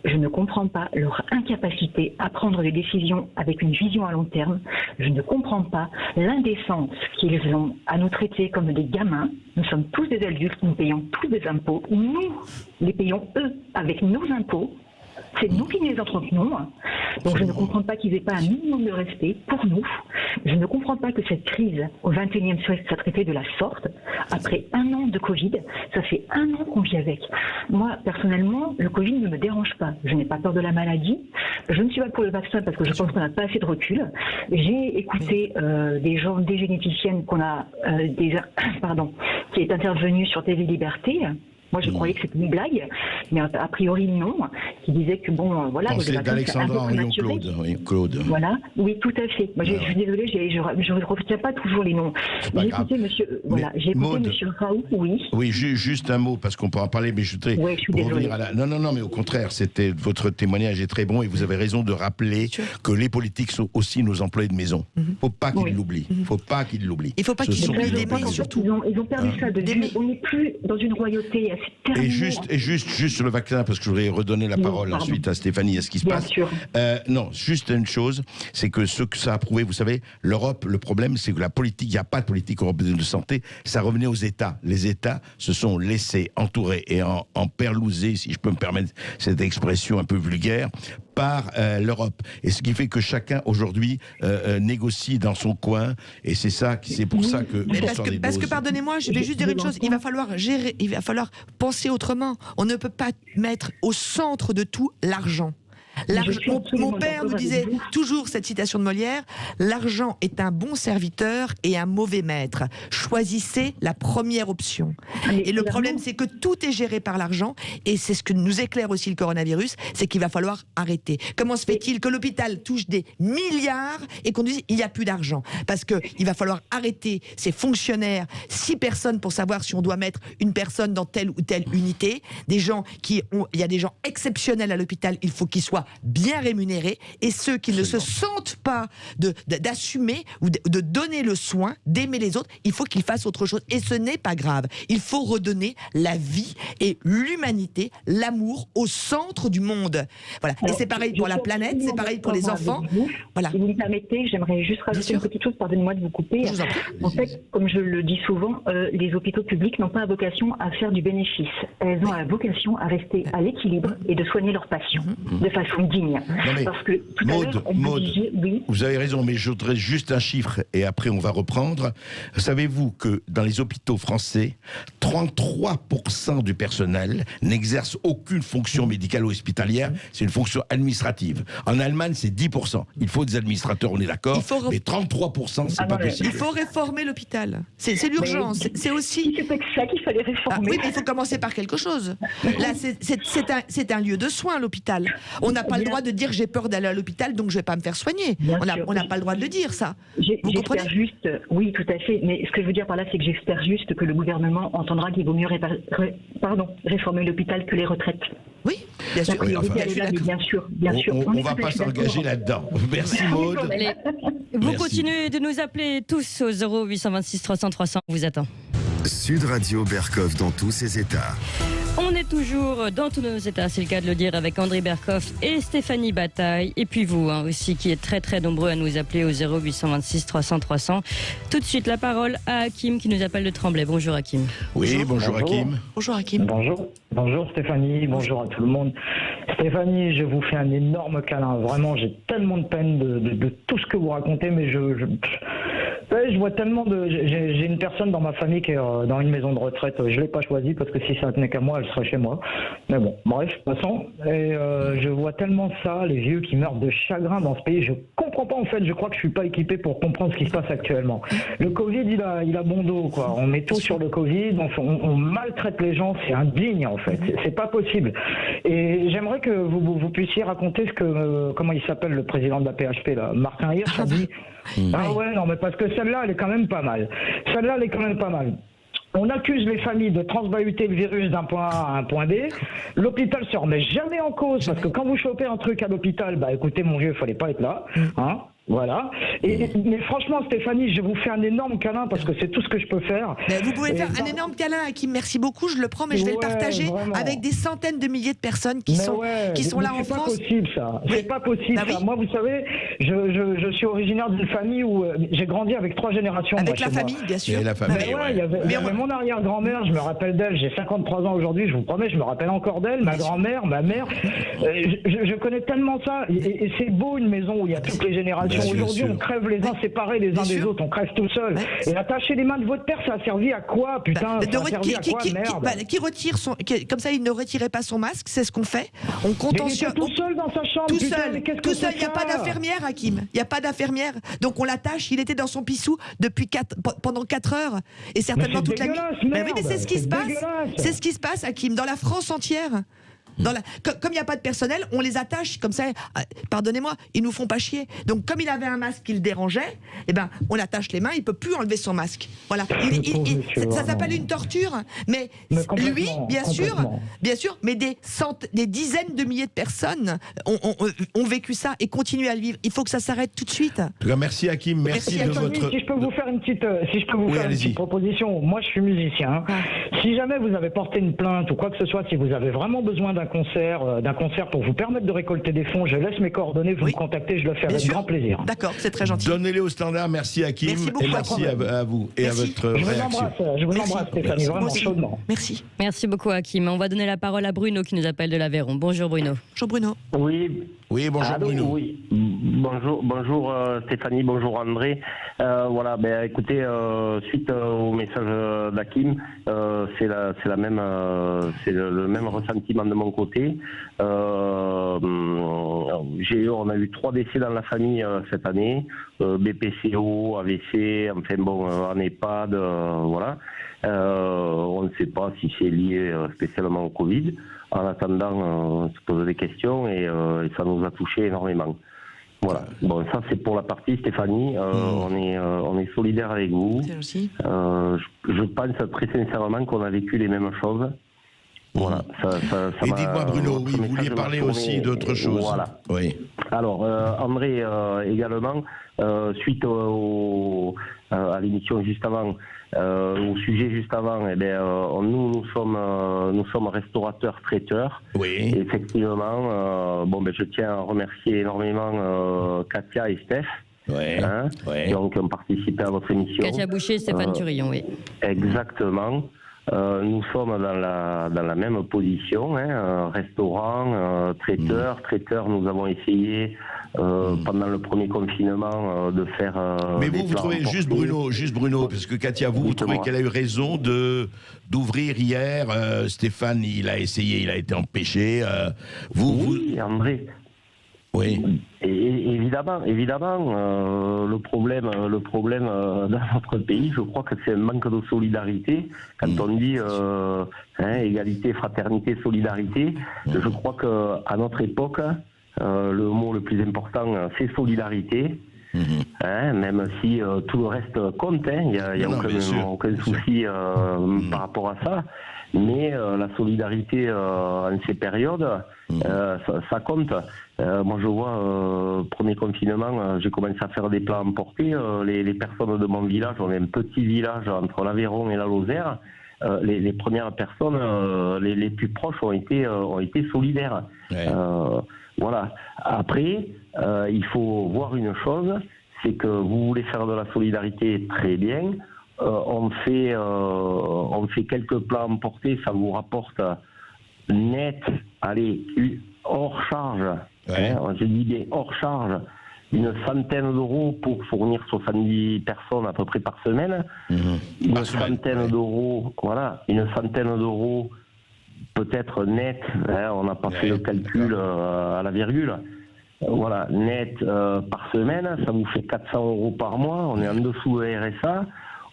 Je ne comprends pas leur incapacité à prendre des décisions avec une vision à long terme. Je ne comprends pas l'indécence qu'ils ont à nous traiter comme des gamins. Nous sommes tous des adultes, nous payons tous des impôts. Nous les payons, eux, avec nos impôts. C'est nous qui les entretenons. Donc je ne comprends pas qu'ils n'aient pas un minimum de respect pour nous. Je ne comprends pas que cette crise au XXIe siècle soit traitée de la sorte. Après 1 an de Covid, ça fait 1 an qu'on vit avec. Moi, personnellement, le Covid ne me dérange pas. Je n'ai pas peur de la maladie. Je ne suis pas pour le vaccin parce que je pense qu'on n'a pas assez de recul. J'ai écouté des généticiennes qui est intervenue sur TV Liberté. Moi, je croyais que c'était une blague, mais a priori, non. Qui disait que, bon, voilà... C'est d'Alexandra Henrion-Claude. Oui, Claude. Voilà, oui, tout à fait. Moi, je suis désolée, je ne retiens pas toujours les noms. J'ai écouté monsieur... Voilà, j'ai écouté monsieur Raoult, oui. Oui, juste un mot, parce qu'on peut en parler, mais je voudrais revenir à la... Non, mais au contraire, votre témoignage est très bon, et vous avez raison de rappeler que les politiques sont aussi nos employés de maison. Faut pas qu'ils l'oublient. Faut pas qu'ils l'oublient. Il faut pas qu'ils l'oublient d'aimer, surtout. Ils ont perdu ça de vue. On n'est plus dans une royauté. Et juste le vaccin, parce que je voudrais redonner la parole ensuite à Stéphanie, à ce qui se passe. Non, juste une chose, c'est que ce que ça a prouvé, vous savez, l'Europe, le problème, c'est que la politique, il n'y a pas de politique européenne de santé, ça revenait aux États. Les États se sont laissés entourer et emperlouser, si je peux me permettre cette expression un peu vulgaire, par l'Europe. Et ce qui fait que chacun, aujourd'hui, négocie dans son coin, et c'est pour ça que... Parce que pardonnez-moi, je vais juste dire une chose, il va falloir gérer, il va falloir penser autrement. On ne peut pas mettre au centre de tout l'argent. Mon père nous disait toujours cette citation de Molière: l'argent est un bon serviteur et un mauvais maître. Choisissez la première option. Et le problème, c'est que tout est géré par l'argent, et c'est ce que nous éclaire aussi le coronavirus, c'est qu'il va falloir arrêter. Comment se fait-il que l'hôpital touche des milliards et qu'on dise il n'y a plus d'argent? Parce que il va falloir arrêter ces fonctionnaires, 6 personnes pour savoir si on doit mettre une personne dans telle ou telle unité. Il y a des gens exceptionnels à l'hôpital, il faut qu'ils soient bien rémunérés, et ceux qui ne se sentent pas d'assumer ou de donner le soin d'aimer les autres, il faut qu'ils fassent autre chose, et ce n'est pas grave. Il faut redonner la vie et l'humanité, l'amour au centre du monde. Voilà. Et c'est pareil pour la planète, c'est pareil pour les enfants. Voilà. Si vous me permettez, j'aimerais juste rajouter une petite chose, pardonnez-moi de vous couper. En fait, comme je le dis souvent, les hôpitaux publics n'ont pas vocation à faire du bénéfice. Elles ont la vocation à rester à l'équilibre et de soigner leurs patients de façon digne. Parce que tout Maud, vous avez raison, mais je voudrais juste un chiffre et après on va reprendre. Savez-vous que dans les hôpitaux français, 33% du personnel n'exerce aucune fonction médicale ou hospitalière, c'est une fonction administrative. En Allemagne, c'est 10%. Il faut des administrateurs, on est d'accord, mais 33%, c'est pas possible. Il faut réformer l'hôpital. C'est l'urgence. C'est aussi... C'est peut-être ça qu'il fallait réformer. Oui, mais il faut commencer par quelque chose. Là, c'est un lieu de soins, l'hôpital. On n'a pas le droit de dire j'ai peur d'aller à l'hôpital, donc je vais pas me faire soigner. On n'a pas le droit de le dire, ça. Vous comprenez ? J'espère juste, oui, tout à fait. Mais ce que je veux dire par là, c'est que j'espère juste que le gouvernement entendra qu'il vaut mieux réformer l'hôpital que les retraites. Oui, bien sûr. Bien sûr. On ne va pas s'engager là-dedans. Merci Maud. Vous continuez de nous appeler tous au 0826 300 300. On vous attend. Sud Radio Berkov dans tous ses états. On est toujours dans tous nos états, c'est le cas de le dire, avec André Berkov et Stéphanie Bataille. Et puis vous aussi, qui êtes très très nombreux à nous appeler au 0826 300 300. Tout de suite, la parole à Hakim qui nous appelle de Tremblay. Bonjour Hakim. Oui, bonjour Hakim. Bonjour Hakim. Bonjour Stéphanie, bonjour à tout le monde. Stéphanie, je vous fais un énorme câlin. Vraiment, j'ai tellement de peine de tout ce que vous racontez, mais je vois tellement j'ai une personne dans ma famille qui est dans une maison de retraite. Je l'ai pas choisie parce que si ça tenait qu'à moi, elle serait chez moi. Mais bon, bref, passons. Et je vois tellement ça, les vieux qui meurent de chagrin dans ce pays. Je comprends pas en fait. Je crois que je suis pas équipé pour comprendre ce qui se passe actuellement. Le Covid, il a bon dos, quoi. On met tout sur le Covid. On maltraite les gens. C'est indigne en fait. C'est pas possible. Et j'aimerais que vous puissiez raconter comment il s'appelle le président de la PHP là, Martin Hirsch a dit. Ah ouais, non, mais parce que celle-là, elle est quand même pas mal. On accuse les familles de transbahuter le virus d'un point A à un point B. L'hôpital se remet jamais en cause, parce que quand vous chopez un truc à l'hôpital, bah écoutez mon vieux, il fallait pas être là, hein. Voilà. Mais franchement, Stéphanie, je vous fais un énorme câlin parce que c'est tout ce que je peux faire. Mais vous pouvez faire un énorme câlin, Hakim. Merci beaucoup. Je le prends, mais je vais le partager avec des centaines de milliers de personnes qui sont là en France. C'est pas possible, ça. C'est pas possible, ça. Moi, vous savez, je suis originaire d'une famille où j'ai grandi avec 3 générations. Avec la famille, bien sûr. Et la famille, il y avait mon arrière-grand-mère, je me rappelle d'elle, j'ai 53 ans aujourd'hui, je vous promets, je me rappelle encore d'elle, ma grand-mère, ma mère. Je connais tellement ça. Et c'est beau, une maison où il y a toutes les générations. attention. Aujourd'hui, on crève les uns séparés les uns des autres, on crève tout seul. Et attacher les mains de votre père, ça a servi à quoi, putain? Qui retire son, comme ça, il ne retirait pas son masque, c'est ce qu'on fait. On contentionne. Tout seul dans sa chambre. Tout seul. Il n'y a pas d'infirmière, Hakim. Il n'y a pas d'infirmière. Donc on l'attache. Il était dans son pissou pendant 4 heures et certainement toute la nuit. Mais oui, mais c'est ce qui se passe. C'est ce qui se passe, Hakim, dans la France entière. Comme il n'y a pas de personnel, on les attache comme ça. Pardonnez-moi, ils nous font pas chier. Donc comme il avait un masque qui le dérangeait, eh ben on attache les mains, il peut plus enlever son masque. Voilà. Ça s'appelle une torture. Mais lui, bien sûr, mais des dizaines de milliers de personnes ont vécu ça et continuent à le vivre. Il faut que ça s'arrête tout de suite. En tout cas, merci Hakim, merci de votre. Si je peux vous faire une petite, proposition. Moi, je suis musicien. Si jamais vous avez porté une plainte ou quoi que ce soit, si vous avez vraiment besoin d'un concert pour vous permettre de récolter des fonds, je laisse mes coordonnées, vous me contactez, je le fais avec grand plaisir. D'accord, c'est très gentil. Donnez-les au standard, merci Hakim, merci beaucoup, et merci à vous et à votre réaction. Je vous embrasse Stéphanie, vraiment chaudement. Merci. Merci beaucoup Hakim. On va donner la parole à Bruno qui nous appelle de l'Aveyron. Bonjour Bruno. Bonjour Bruno. Oui, bonjour Bruno. Oui. Bonjour Stéphanie, bonjour André. Voilà, écoutez, suite au message d'Hakim, c'est le même ressentiment de mon côté. On a eu 3 décès dans la famille cette année, BPCO, AVC, enfin bon, en EHPAD, voilà. On ne sait pas si c'est lié spécialement au Covid. En attendant, on se pose des questions et ça nous a touché énormément. Voilà. Bon, ça c'est pour la partie Stéphanie. On est solidaires avec vous. Je pense très sincèrement qu'on a vécu les mêmes choses. Voilà. Et dites-moi Bruno, vous vouliez parler aussi d'autre chose. Voilà. Oui. Alors André également, suite à l'émission juste avant, au sujet juste avant, nous sommes restaurateurs traiteurs. Oui. Et effectivement, je tiens à remercier énormément Katia et Steph. Donc, qui ont participé à votre émission. Katia Boucher et Stéphane Turillon, oui. Exactement. Nous sommes dans la même position, restaurant, traiteur. Traiteur, nous avons essayé pendant le premier confinement de faire. Mais vous trouvez, juste Bruno, parce que Katia, vous trouvez qu'elle a eu raison d'ouvrir hier. Stéphane, il a essayé, il a été empêché. Oui, André. Oui. Et évidemment, le problème dans notre pays, je crois que c'est un manque de solidarité. Quand on dit égalité, fraternité, solidarité, je crois que à notre époque, le mot le plus important, c'est solidarité. Même si tout le reste compte, il n'y a aucun souci par rapport à ça. Mais la solidarité en ces périodes, ça compte. Moi, je vois, premier confinement, j'ai commencé à faire des plats emportés. Les personnes de mon village, on est un petit village entre l'Aveyron et la Lozère. Les premières personnes, les plus proches ont été solidaires. Voilà. Après, il faut voir une chose, c'est que vous voulez faire de la solidarité, très bien. On fait quelques plats emportés, ça vous rapporte net, hors charge, je dis bien hors charge, une centaine d'euros pour fournir 70 personnes à peu près par semaine. Une centaine d'euros, peut-être net, on n'a pas fait le calcul à la virgule. Voilà, net par semaine, ça vous fait 400 euros par mois, on est en dessous de RSA.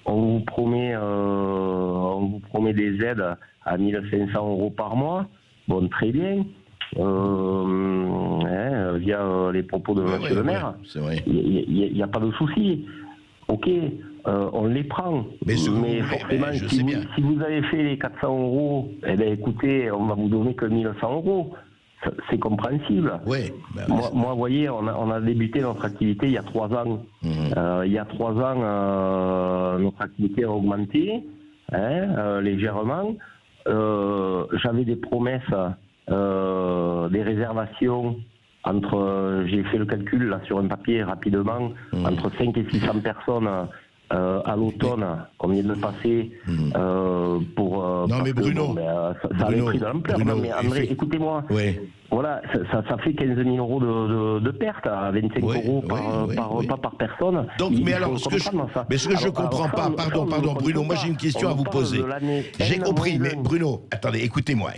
On vous promet des aides à 1500 euros par mois. Bon, très bien. Via les propos de monsieur le maire, il n'y a pas de souci. Ok, on les prend. Mais forcément, si vous avez fait les 400 euros, écoutez, on va vous donner que 1100 euros. C'est compréhensible. Moi, vous voyez, on a débuté notre activité il y a 3 ans. Il y a 3 ans, notre activité a augmenté légèrement. J'avais des promesses, des réservations j'ai fait le calcul là sur un papier rapidement, entre 5 et 600 personnes. À l'automne, on vient de le passer pour. Non mais Bruno, ça avait pris de l'ampleur. Non mais André, écoutez-moi. Voilà, ça fait 15 000 euros de perte à 25 euros par personne. Donc, mais alors, ce que je comprends pas, pardon, Bruno, moi j'ai une question à vous poser. J'ai compris, mais Bruno, attendez, écoutez-moi.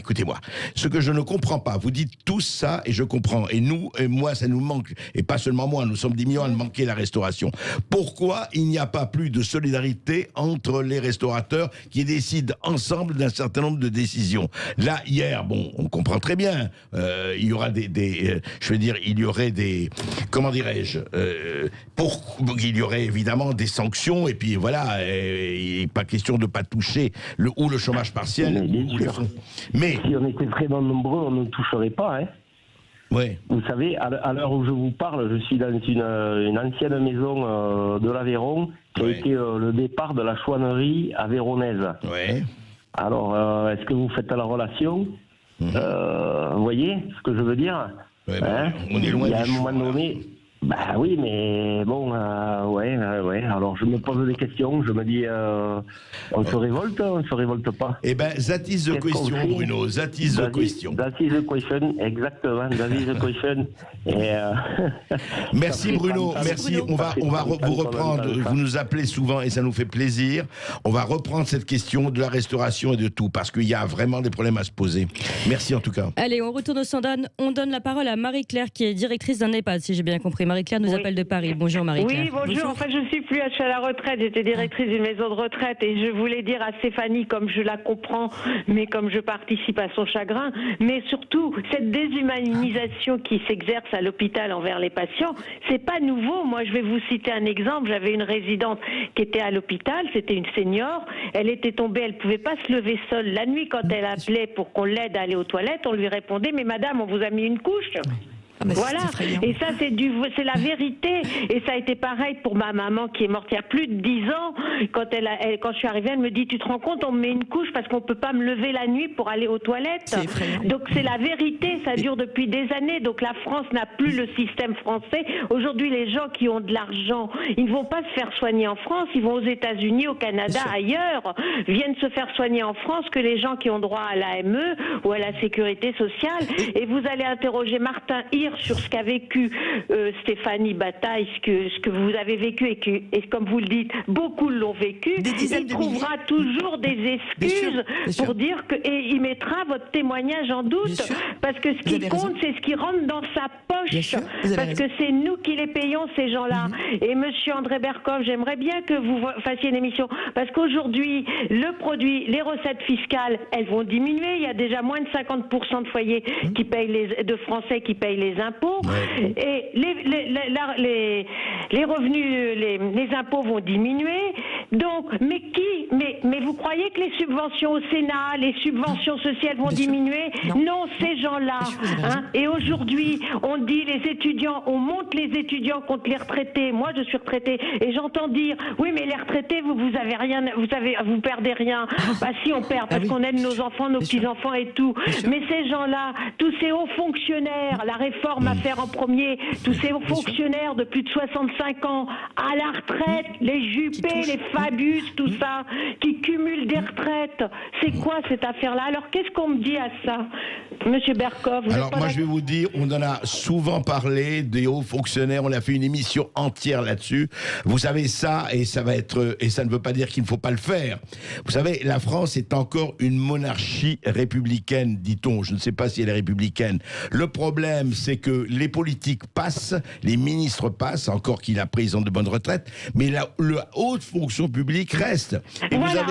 Ce que je ne comprends pas, vous dites tout ça, et je comprends, et nous, et moi, ça nous manque, et pas seulement moi, nous sommes 10 millions à manquer la restauration. Pourquoi il n'y a pas plus de solidarité entre les restaurateurs qui décident ensemble d'un certain nombre de décisions? Là, hier, bon, on comprend très bien, il y aura il y aurait des, comment dirais-je, il y aurait évidemment des sanctions, et puis voilà, il n'est pas question de ne pas toucher le chômage partiel ou les fonds. Mais si on était vraiment nombreux, on ne toucherait pas, hein. Ouais. Vous savez, à l'heure où je vous parle, je suis dans une ancienne maison de l'Aveyron qui a été le départ de la chouannerie aveyronnaise. Ouais. Alors, est-ce que vous faites la relation? Vous voyez ce que je veux dire? On est loin. Il y a un moment donné. Bah oui, mais bon, alors je me pose des questions, je me dis, on se révolte, on se révolte pas? Eh ben, that is the question, Bruno, that is the question. That is the question, exactement, that is the question. Et, merci Bruno, merci, on va vous reprendre, vous nous appelez souvent et ça nous fait plaisir. On va reprendre cette question de la restauration et de tout, parce qu'il y a vraiment des problèmes à se poser. Merci en tout cas. Allez, on retourne au Sandane, on donne la parole à Marie-Claire qui est directrice d'un EHPAD, si j'ai bien compris. Marie-Claire nous appelle de Paris. Bonjour Marie-Claire. Oui, bonjour. En fait, je suis plus à la retraite. J'étais directrice d'une maison de retraite et je voulais dire à Stéphanie, comme je la comprends, mais comme je participe à son chagrin, mais surtout cette déshumanisation qui s'exerce à l'hôpital envers les patients, c'est pas nouveau. Moi, je vais vous citer un exemple. J'avais une résidente qui était à l'hôpital. C'était une senior. Elle était tombée. Elle pouvait pas se lever seule. La nuit, quand elle appelait pour qu'on l'aide à aller aux toilettes, on lui répondait: mais madame, on vous a mis une couche. Voilà, et ça c'est la vérité. Et ça a été pareil pour ma maman qui est morte il y a plus de 10 ans. Quand je suis arrivée, elle me dit: tu te rends compte, on me met une couche parce qu'on peut pas me lever la nuit pour aller aux toilettes. Donc c'est la vérité, ça dure depuis des années. Donc la France n'a plus le système français. Aujourd'hui, les gens qui ont de l'argent, ils ne vont pas se faire soigner en France, ils vont aux États-Unis, au Canada, ailleurs, viennent se faire soigner en France que les gens qui ont droit à l'AME ou à la sécurité sociale. Et vous allez interroger Martin Hirsch sur ce qu'a vécu Stéphanie Bataille, ce que vous avez vécu et comme vous le dites, beaucoup l'ont vécu. Il trouvera toujours des excuses pour dire que, et il mettra votre témoignage en doute, parce que ce qui compte, c'est ce qui rentre dans sa poche, parce que c'est nous qui les payons, ces gens-là. Et monsieur André Berkoff, j'aimerais bien que vous fassiez une émission, parce qu'aujourd'hui, le produit, les recettes fiscales, elles vont diminuer. Il y a déjà moins de 50% de foyers qui payent de Français qui payent les impôts, et les revenus, les impôts vont diminuer. Donc, mais vous croyez que les subventions au Sénat, les subventions sociales vont diminuer? Non, ces gens-là. Et aujourd'hui, on dit les étudiants, on monte les étudiants contre les retraités. Moi, je suis retraitée et j'entends dire: oui, mais les retraités, vous avez rien, vous perdez rien. Bah si, on perd parce qu'on aide nos enfants, nos petits-enfants et tout. Mais ces gens-là, tous ces hauts fonctionnaires, la réforme à faire en premier, tous ces hauts fonctionnaires de plus de 65 ans à la retraite, les Juppé, les Fabius, tout ça, qui cumulent des retraites. C'est quoi cette affaire-là? Alors qu'est-ce qu'on me dit à ça, monsieur Berkoff? Alors moi je vais vous dire, on en a souvent parlé des hauts fonctionnaires, on a fait une émission entière là-dessus. Vous savez ça, et ça va être, et ça ne veut pas dire qu'il ne faut pas le faire. Vous savez, la France est encore une monarchie républicaine, dit-on. Je ne sais pas si elle est républicaine. Le problème, c'est que les politiques passent, les ministres passent, encore qu'il a président de bonne retraite, mais la haute fonction publique reste. Et voilà.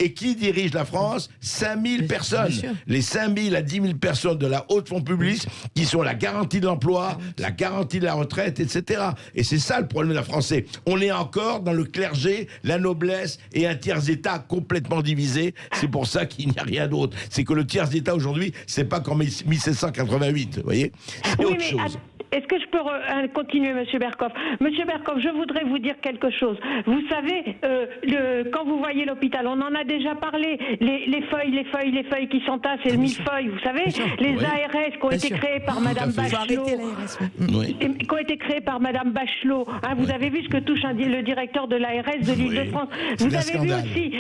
Et qui dirige la France? 5000 personnes. Les 5000 à 10 000 personnes de la haute fonction publique qui sont la garantie de l'emploi, la garantie de la retraite, etc. Et c'est ça le problème de la France. On est encore dans le clergé, la noblesse et un tiers-État complètement divisé. C'est pour ça qu'il n'y a rien d'autre. C'est que le tiers-État aujourd'hui, c'est pas comme 1788, vous voyez? C'est autre chose. est-ce que je peux continuer, Monsieur Berkoff? Monsieur Berkoff, je voudrais vous dire quelque chose. Vous savez, quand vous voyez l'hôpital, on en a déjà parlé, les feuilles qui s'entassent, et le millefeuille, vous savez, les ARS qui ont été créées par Madame Bachelot, qui ont été créées par Madame Bachelot. Hein, vous avez vu ce que touche le directeur de l'ARS de l'Île-de-France. Vous avez vu aussi,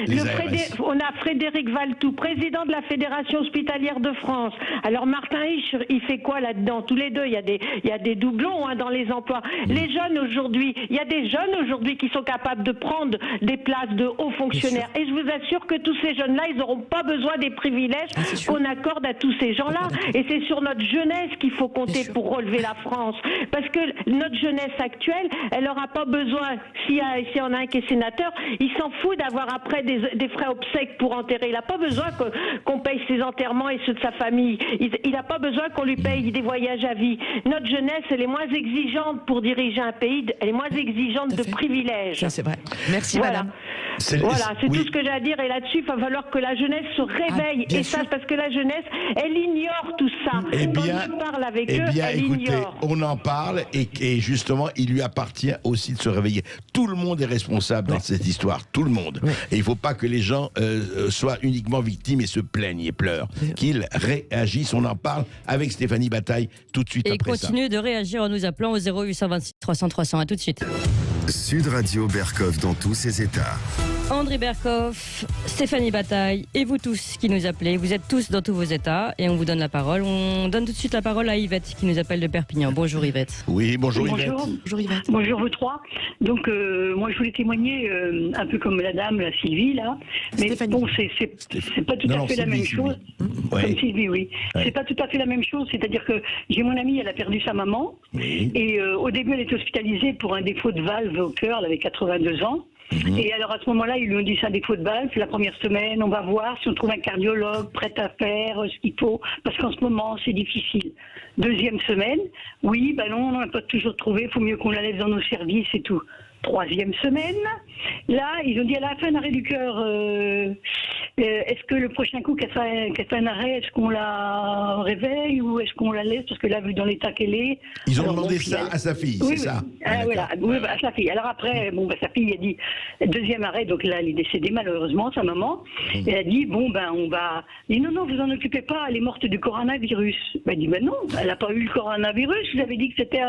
on a Frédéric Valtou, président de la Fédération hospitalière de France. Alors Martin Hirsch, il fait quoi là-dedans? Tous les deux, il y a des doublons dans les emplois. Les jeunes aujourd'hui, il y a des jeunes aujourd'hui qui sont capables de prendre des places de hauts fonctionnaires. Et je vous assure que tous ces jeunes-là, ils n'auront pas besoin des privilèges qu'on accorde à tous ces gens-là. Et c'est sur notre jeunesse qu'il faut compter pour relever la France. Parce que notre jeunesse actuelle, elle n'aura pas besoin, s'il y en a un qui est sénateur, il s'en fout d'avoir après des frais obsèques pour enterrer. Il n'a pas besoin qu'on paye ses enterrements et ceux de sa famille. Il n'a pas besoin qu'on lui paye des voyages à vie. Notre jeunesse, elle est moins exigeante pour diriger un pays, elle est moins exigeante de privilèges. Ça, c'est vrai. Merci, madame. C'est tout ce que j'ai à dire. Et là-dessus, il va falloir que la jeunesse se réveille et sache, parce que la jeunesse, elle ignore tout ça. Quand je parle avec eux, elle ignore. On en parle et justement, il lui appartient aussi de se réveiller. Tout le monde est responsable dans cette histoire, tout le monde. Et il ne faut pas que les gens soient uniquement victimes et se plaignent et pleurent. Qu'ils réagissent. On en parle avec Stéphanie Bataille tout de suite après ça. Et continue de réagir en nous appelant au 0826 300 300. À tout de suite. Sud Radio Berkoff dans tous ses états. André Berkoff, Stéphanie Bataille et vous tous qui nous appelez. Vous êtes tous dans tous vos états et on vous donne la parole. On donne tout de suite la parole à Yvette qui nous appelle de Perpignan. Bonjour Yvette. Oui, bonjour Yvette. Bonjour Yvette. Bonjour vous trois. Donc moi je voulais témoigner un peu comme la dame, la Sylvie là. Mais Stéphanie. Bon, c'est pas tout à fait la même chose. Comme Sylvie, oui. C'est pas tout à fait la même chose. C'est-à-dire que j'ai mon amie, elle a perdu sa maman. Et au début elle était hospitalisée pour un défaut de valve au cœur, elle avait 82 ans. Et alors à ce moment-là, ils lui ont dit c'est un défaut de valve. La première semaine, on va voir si on trouve un cardiologue prêt à faire ce qu'il faut, parce qu'en ce moment c'est difficile. Deuxième semaine, oui, ben non, on n'a pas toujours trouvé, il faut mieux qu'on la laisse dans nos services et tout. Troisième semaine, là, ils ont dit elle a fait un arrêt du cœur. Est-ce que le prochain coup qu'elle fait un arrêt, est-ce qu'on la réveille ou est-ce qu'on la laisse? Parce que là, vu dans l'état qu'elle est... Ils ont demandé ça à sa fille, c'est ça? Voilà, à sa fille. Alors après, sa fille a dit, deuxième arrêt, donc là, elle est décédée malheureusement, sa maman. Et elle a dit, on va... Elle dit, non, vous en occupez pas, elle est morte du coronavirus. Elle dit, non, elle n'a pas eu le coronavirus, vous avez dit que c'était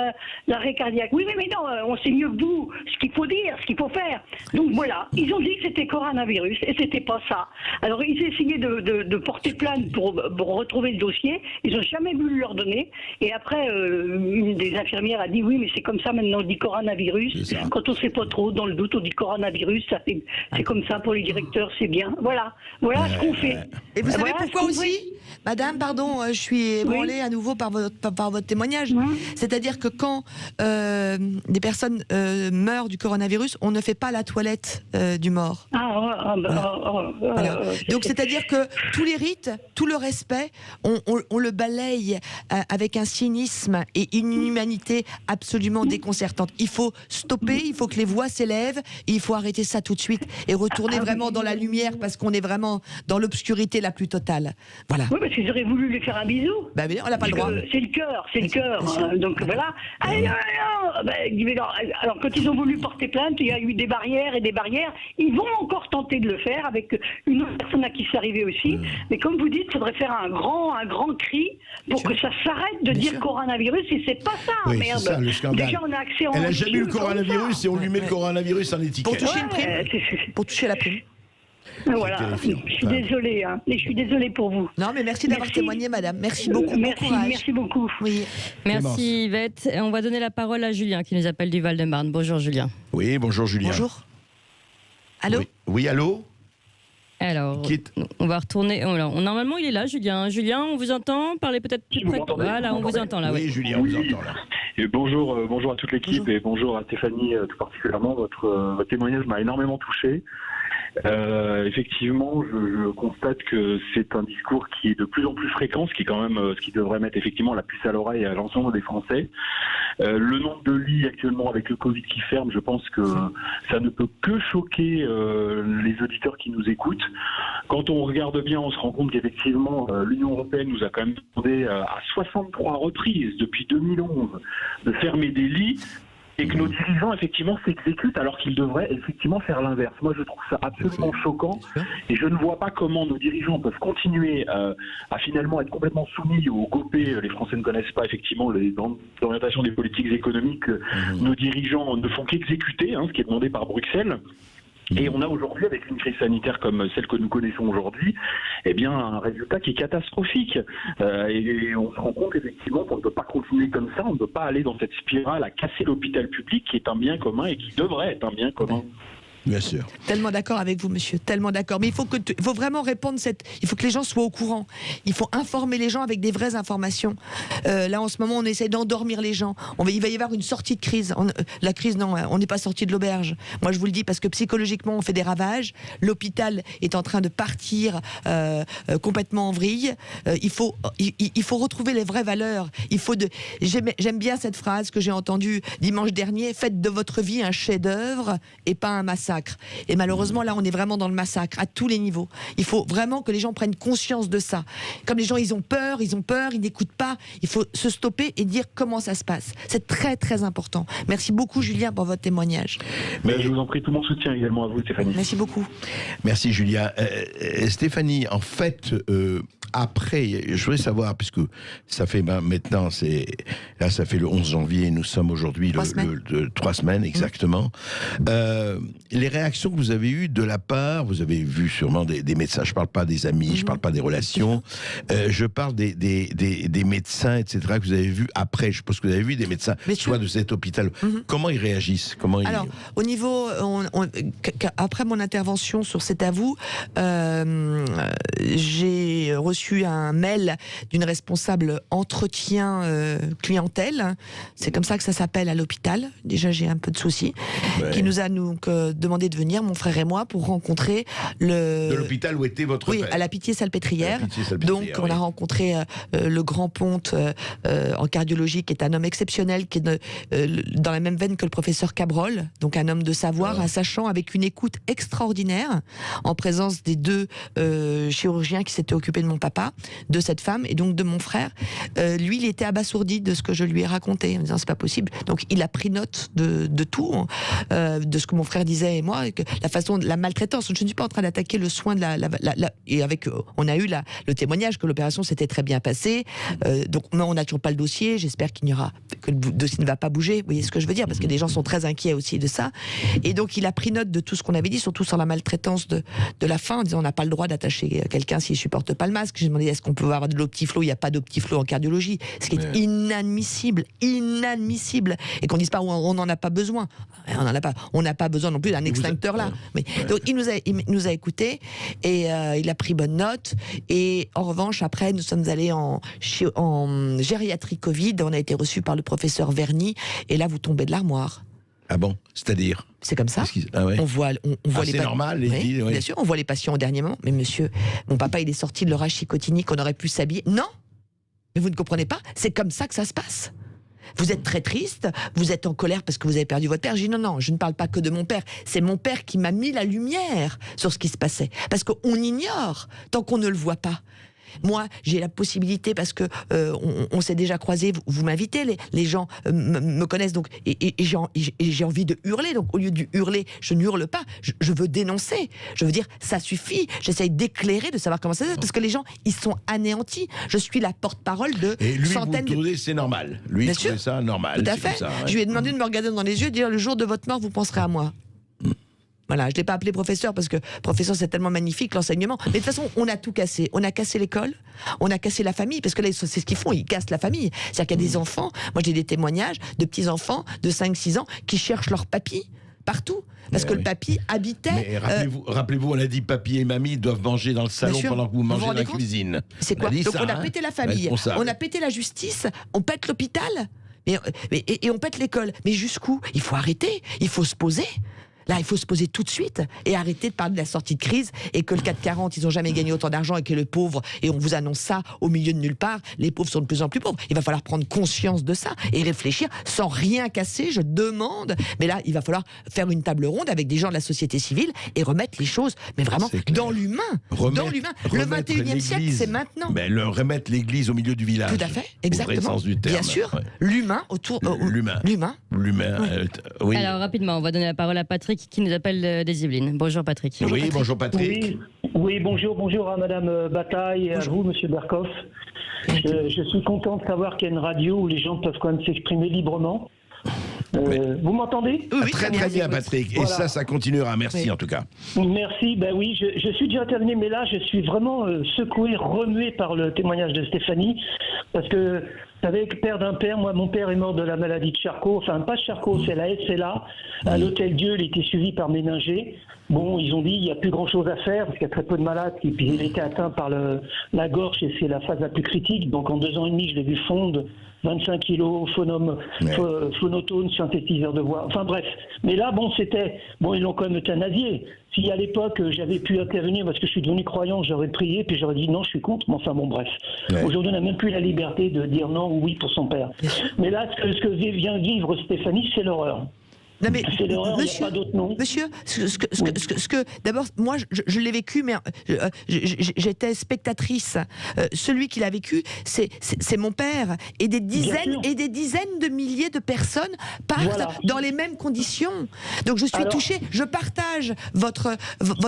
l'arrêt cardiaque. Oui, mais non, on sait mieux que vous ce qu'il faut dire, ce qu'il faut faire. Donc voilà, ils ont dit que c'était coronavirus et c'était pas ça. Alors ils essayaient de porter plainte pour retrouver le dossier, ils n'ont jamais voulu leur donner. Et après, une des infirmières a dit oui, mais c'est comme ça maintenant, on dit coronavirus. Quand on ne sait pas trop, dans le doute, on dit coronavirus. C'est comme ça pour les directeurs, c'est bien. Voilà ce qu'on fait. Et vous savez pourquoi aussi, madame, pardon, je suis ébranlée à nouveau par votre témoignage. C'est-à-dire que quand des personnes meurent du coronavirus, on ne fait pas la toilette du mort. Donc c'est-à-dire que tous les rites, tout le respect, on le balaye avec un cynisme et une inhumanité absolument déconcertante. Il faut stopper, il faut que les voix s'élèvent, il faut arrêter ça tout de suite et retourner vraiment dans la lumière parce qu'on est vraiment dans l'obscurité la plus totale. Voilà. Oui, parce qu'ils auraient voulu lui faire un bisou. Ben, on n'a pas le droit. C'est le cœur, donc voilà. Alors quand ils ont voulu porter plainte, il y a eu des barrières et des barrières. Ils vont encore tenter de le faire avec une autre personne à qui c'est arrivé aussi. Mais comme vous dites, il faudrait faire un grand cri pour que ça s'arrête de dire coronavirus. Et c'est pas ça, merde. C'est ça, le scandale. Déjà, on a accès en... Elle n'a jamais eu le coronavirus et on lui met le coronavirus en étiquette. Pour toucher une prime. Pour toucher la prime. Voilà, je suis désolée, et je suis désolée pour vous. Non, mais merci d'avoir témoigné, madame. Merci beaucoup. Merci beaucoup. Oui. Merci Yvette. Et on va donner la parole à Julien qui nous appelle du Val-de-Marne. Bonjour Julien. Oui, bonjour Julien. Bonjour. Allô? Oui, allô? Alors, on va retourner. Normalement, il est là, Julien. Julien, on vous entend? Parlez peut-être plus près. Voilà, on vous entend là. Oui, Julien, on vous entend là. Et bonjour à toute l'équipe et bonjour à Stéphanie tout particulièrement. Votre témoignage m'a énormément touché. Effectivement, je constate que c'est un discours qui est de plus en plus fréquent, ce qui est quand même ce qui devrait mettre effectivement la puce à l'oreille à l'ensemble des Français. Le nombre de lits actuellement avec le Covid qui ferme, je pense que ça ne peut que choquer les auditeurs qui nous écoutent. Quand quand on regarde bien, on se rend compte qu'effectivement, l'Union européenne nous a quand même demandé à 63 reprises depuis 2011 de fermer des lits. Et que nos dirigeants, effectivement, s'exécutent alors qu'ils devraient, effectivement, faire l'inverse. Moi, je trouve ça absolument choquant. Et je ne vois pas comment nos dirigeants peuvent continuer à finalement être complètement soumis au GOPÉ. Les Français ne connaissent pas, effectivement, l'orientation des politiques économiques. Nos dirigeants ne font qu'exécuter ce qui est demandé par Bruxelles. Et on a aujourd'hui, avec une crise sanitaire comme celle que nous connaissons aujourd'hui, eh bien, un résultat qui est catastrophique. Et on se rend compte effectivement qu'on ne peut pas continuer comme ça, on ne peut pas aller dans cette spirale à casser l'hôpital public qui est un bien commun et qui devrait être un bien commun. Bien sûr. Tellement d'accord avec vous, monsieur, tellement d'accord. Mais il faut vraiment répondre il faut que les gens soient au courant. Il faut informer les gens avec des vraies informations. Là, en ce moment, on essaie d'endormir les gens. Il va y avoir une sortie de crise. La crise, non, on n'est pas sorti de l'auberge. Moi, je vous le dis parce que psychologiquement, on fait des ravages. L'hôpital est en train de partir complètement en vrille. Il faut retrouver les vraies valeurs. J'aime bien cette phrase que j'ai entendue dimanche dernier. Faites de votre vie un chef-d'œuvre et pas un massacre. Et malheureusement, là, on est vraiment dans le massacre à tous les niveaux. Il faut vraiment que les gens prennent conscience de ça. Comme les gens, ils ont peur, ils n'écoutent pas. Il faut se stopper et dire comment ça se passe. C'est très, très important. Merci beaucoup, Julien, pour votre témoignage. Mais je vous en prie, tout mon soutien également à vous, Stéphanie. Merci beaucoup. Merci, Julia. Stéphanie, en fait, après, je voudrais savoir, puisque ça fait maintenant, ça fait le 11 janvier, nous sommes aujourd'hui 3 semaines exactement. Les réactions que vous avez eues de la part, vous avez vu sûrement des médecins, je ne parle pas des amis, je ne parle pas des relations, je parle des médecins, etc., que vous avez vus après. Je suppose que vous avez vu des médecins, soit de cet hôpital. Comment ils réagissent? Alors, au niveau, après mon intervention sur C'est à vous, j'ai reçu un mail d'une responsable entretien clientèle. C'est comme ça que ça s'appelle à l'hôpital. Déjà, j'ai un peu de soucis. Qui nous a demandé de venir, mon frère et moi, pour rencontrer de l'hôpital où était votre père. À la Pitié-Salpêtrière. Donc, on a rencontré le grand Ponte en cardiologie, qui est un homme exceptionnel, qui est dans la même veine que le professeur Cabrol, donc un homme de savoir, un sachant, avec une écoute extraordinaire, en présence des 2 chirurgiens qui s'étaient occupés de mon papa, de cette femme et donc de mon frère. Lui, il était abasourdi de ce que je lui ai raconté, en disant c'est pas possible. Donc, il a pris note de tout, de ce que mon frère disait et moi, que la façon de la maltraitance. Je ne suis pas en train d'attaquer le soin de et avec on a eu le témoignage que l'opération s'était très bien passée. Donc, mais on n'a toujours pas le dossier. J'espère que le dossier ne va pas bouger. Vous voyez ce que je veux dire, parce que les gens sont très inquiets aussi de ça. Et donc, il a pris note de tout ce qu'on avait dit, surtout sur la maltraitance de la faim, en disant on n'a pas le droit d'attacher quelqu'un s'il supporte pas le masque. J'ai demandé est-ce qu'on peut avoir de l'optiflow? Il n'y a pas d'optiflow en cardiologie, ce qui est inadmissible, et qu'on dise pas on n'en a pas besoin. On n'a pas besoin non plus d'un extincteur là. Donc il nous a écoutés et il a pris bonne note. Et en revanche, après, nous sommes allés en gériatrie Covid. On a été reçus par le professeur Verny. Et là, vous tombez de l'armoire. Ah bon? C'est-à-dire? C'est comme ça. On voit les c'est normal. Bien sûr, on voit les patients au dernier moment. Mais monsieur, mon papa, il est sorti de l'orage psychotinique. On aurait pu s'habiller. Non. Mais vous ne comprenez pas. C'est comme ça que ça se passe. Vous êtes très triste, vous êtes en colère parce que vous avez perdu votre père. Je dis non, je ne parle pas que de mon père. C'est mon père qui m'a mis la lumière sur ce qui se passait. Parce qu'on ignore tant qu'on ne le voit pas. Moi, j'ai la possibilité, parce que on s'est déjà croisés, vous m'invitez, les gens me connaissent, donc, et j'ai envie de hurler. Donc, au lieu de hurler, je ne hurle pas, je veux dénoncer. Je veux dire, ça suffit. J'essaye d'éclairer, de savoir comment ça se passe, parce que les gens, ils sont anéantis. Je suis la porte-parole de centaines de... Et lui, c'est normal. Lui, il trouvait ça normal. Tout à fait. Je lui ai demandé de me regarder dans les yeux et de dire, le jour de votre mort, vous penserez à moi. Voilà, je ne l'ai pas appelé professeur parce que professeur c'est tellement magnifique l'enseignement. Mais de toute façon, on a tout cassé. On a cassé l'école, on a cassé la famille, parce que là c'est ce qu'ils font, ils cassent la famille. C'est-à-dire qu'il y a des enfants, moi j'ai des témoignages de petits-enfants de 5-6 ans qui cherchent leur papy partout. Parce que le papy habitait... Mais rappelez-vous, on a dit papy et mamie doivent manger dans le salon pendant que vous mangez dans la cuisine. C'est quoi? Donc on a pété la famille, on a pété la justice, on pète l'hôpital, et on pète l'école. Mais jusqu'où? Il faut arrêter, il faut se poser. Là, il faut se poser tout de suite et arrêter de parler de la sortie de crise et que le 440, ils n'ont jamais gagné autant d'argent et que le pauvre, et on vous annonce ça au milieu de nulle part, les pauvres sont de plus en plus pauvres. Il va falloir prendre conscience de ça et réfléchir sans rien casser, je demande. Mais là, il va falloir faire une table ronde avec des gens de la société civile et remettre les choses, mais vraiment dans l'humain. Dans l'humain. Le 21e siècle, c'est maintenant. Mais remettre l'église au milieu du village. Tout à fait, exactement. Au vrai sens du terme. Bien sûr, l'humain autour. L'humain. Oui. Alors rapidement, on va donner la parole à Patrick qui nous appelle des Yvelines. Bonjour Patrick. Oui, bonjour Patrick. Oui, bonjour à Madame Bataille et à vous, Monsieur Berkoff. Je suis content de savoir qu'il y a une radio où les gens peuvent quand même s'exprimer librement. Vous m'entendez? Oui, très bien Patrick. Et voilà. ça continuera. Merci en tout cas. Merci. Ben oui, je suis déjà terminé, mais là je suis vraiment secoué, remué par le témoignage de Stéphanie, parce que vous savez, père d'un père, moi mon père est mort de la maladie de Charcot, enfin pas de Charcot, c'est la SLA. À l'Hôtel Dieu, il était suivi par méningée. Bon, ils ont dit il n'y a plus grand chose à faire parce qu'il y a très peu de malades, et puis il était atteint par la gorge et c'est la phase la plus critique. Donc en 2 ans et demi, je l'ai vu fondre. 25 kilos, phonotone, synthétiseur de voix, enfin bref. Mais là, ils l'ont quand même euthanasié. Si à l'époque j'avais pu intervenir parce que je suis devenu croyant, j'aurais prié, puis j'aurais dit non, je suis contre, mais enfin bon, bref. Ouais. Aujourd'hui, on n'a même plus la liberté de dire non ou oui pour son père. Mais là, ce que vient vivre Stéphanie, c'est l'horreur. Non mais, c'est l'horreur, monsieur, il n'y a pas d'autre nom. Monsieur, d'abord, moi, je l'ai vécu, mais j'étais spectatrice. Celui qui l'a vécu, c'est mon père. Et des dizaines de milliers de personnes partent dans les mêmes conditions. Donc je suis touchée. Je partage votre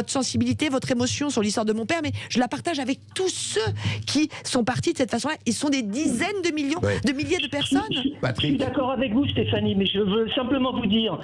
sensibilité, votre émotion sur l'histoire de mon père, mais je la partage avec tous ceux qui sont partis de cette façon-là. Ils sont des dizaines de millions, de milliers de personnes. Je suis d'accord avec vous, Stéphanie, mais je veux simplement vous dire,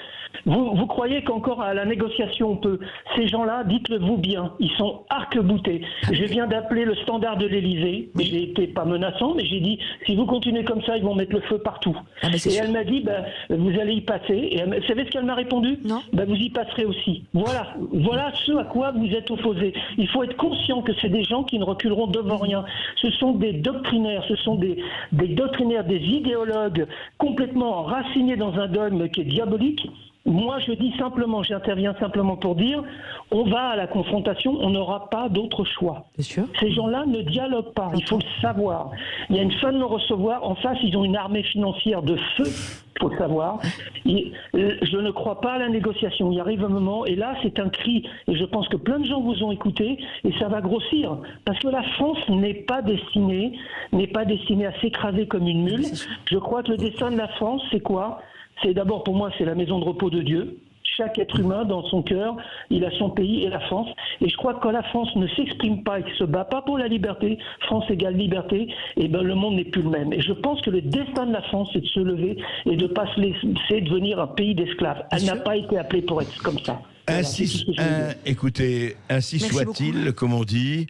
vous croyez qu'encore à la négociation on peut. Ces gens-là, dites-le vous bien, ils sont arc-boutés. Je viens d'appeler le standard de l'Élysée, mais j'ai été pas menaçant, mais j'ai dit, si vous continuez comme ça, ils vont mettre le feu partout. Et elle m'a dit, vous allez y passer. Et vous savez ce qu'elle m'a répondu? Non. Vous y passerez aussi. Voilà ce à quoi vous êtes opposés. Il faut être conscient que c'est des gens qui ne reculeront devant rien. Ce sont des doctrinaires, ce sont des doctrinaires, des idéologues complètement enracinés dans un dogme qui est diabolique. Moi, j'interviens simplement pour dire, on va à la confrontation, on n'aura pas d'autre choix. Ces gens-là ne dialoguent pas, il faut le savoir. Il y a une fin de non-recevoir. En face, ils ont une armée financière de feu, il faut le savoir. Je ne crois pas à la négociation. Il arrive un moment, et là, c'est un cri, et je pense que plein de gens vous ont écouté, et ça va grossir. Parce que la France n'est pas destinée à s'écraser comme une mule. Je crois que le destin de la France, c'est quoi? C'est d'abord, pour moi, c'est la maison de repos de Dieu. Chaque être humain, dans son cœur, il a son pays et la France. Et je crois que quand la France ne s'exprime pas et ne se bat pas pour la liberté, France égale liberté, et le monde n'est plus le même. Et je pense que le destin de la France, c'est de se lever et de ne pas se laisser devenir un pays d'esclaves. Elle n'a pas été appelée pour être comme ça. Écoutez, ainsi soit-il, comme on dit.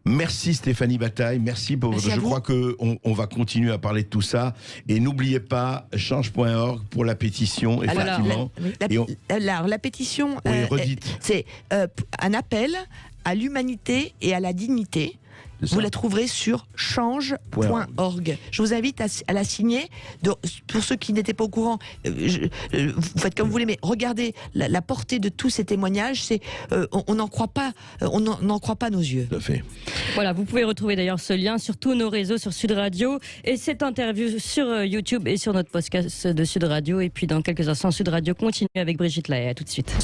Merci Stéphanie Bataille, merci pour. Je crois qu'on va continuer à parler de tout ça. Et n'oubliez pas, change.org pour la pétition, effectivement. Alors, la pétition, c'est un appel à l'humanité et à la dignité. Vous la trouverez sur change.org. Je vous invite à la signer. Pour ceux qui n'étaient pas au courant, vous faites comme vous voulez, mais regardez la portée de tous ces témoignages. On n'en croit pas, nos yeux. Tout à fait. Voilà, vous pouvez retrouver d'ailleurs ce lien sur tous nos réseaux, sur Sud Radio, et cette interview sur YouTube et sur notre podcast de Sud Radio. Et puis dans quelques instants, Sud Radio continue avec Brigitte Lahaye. À tout de suite.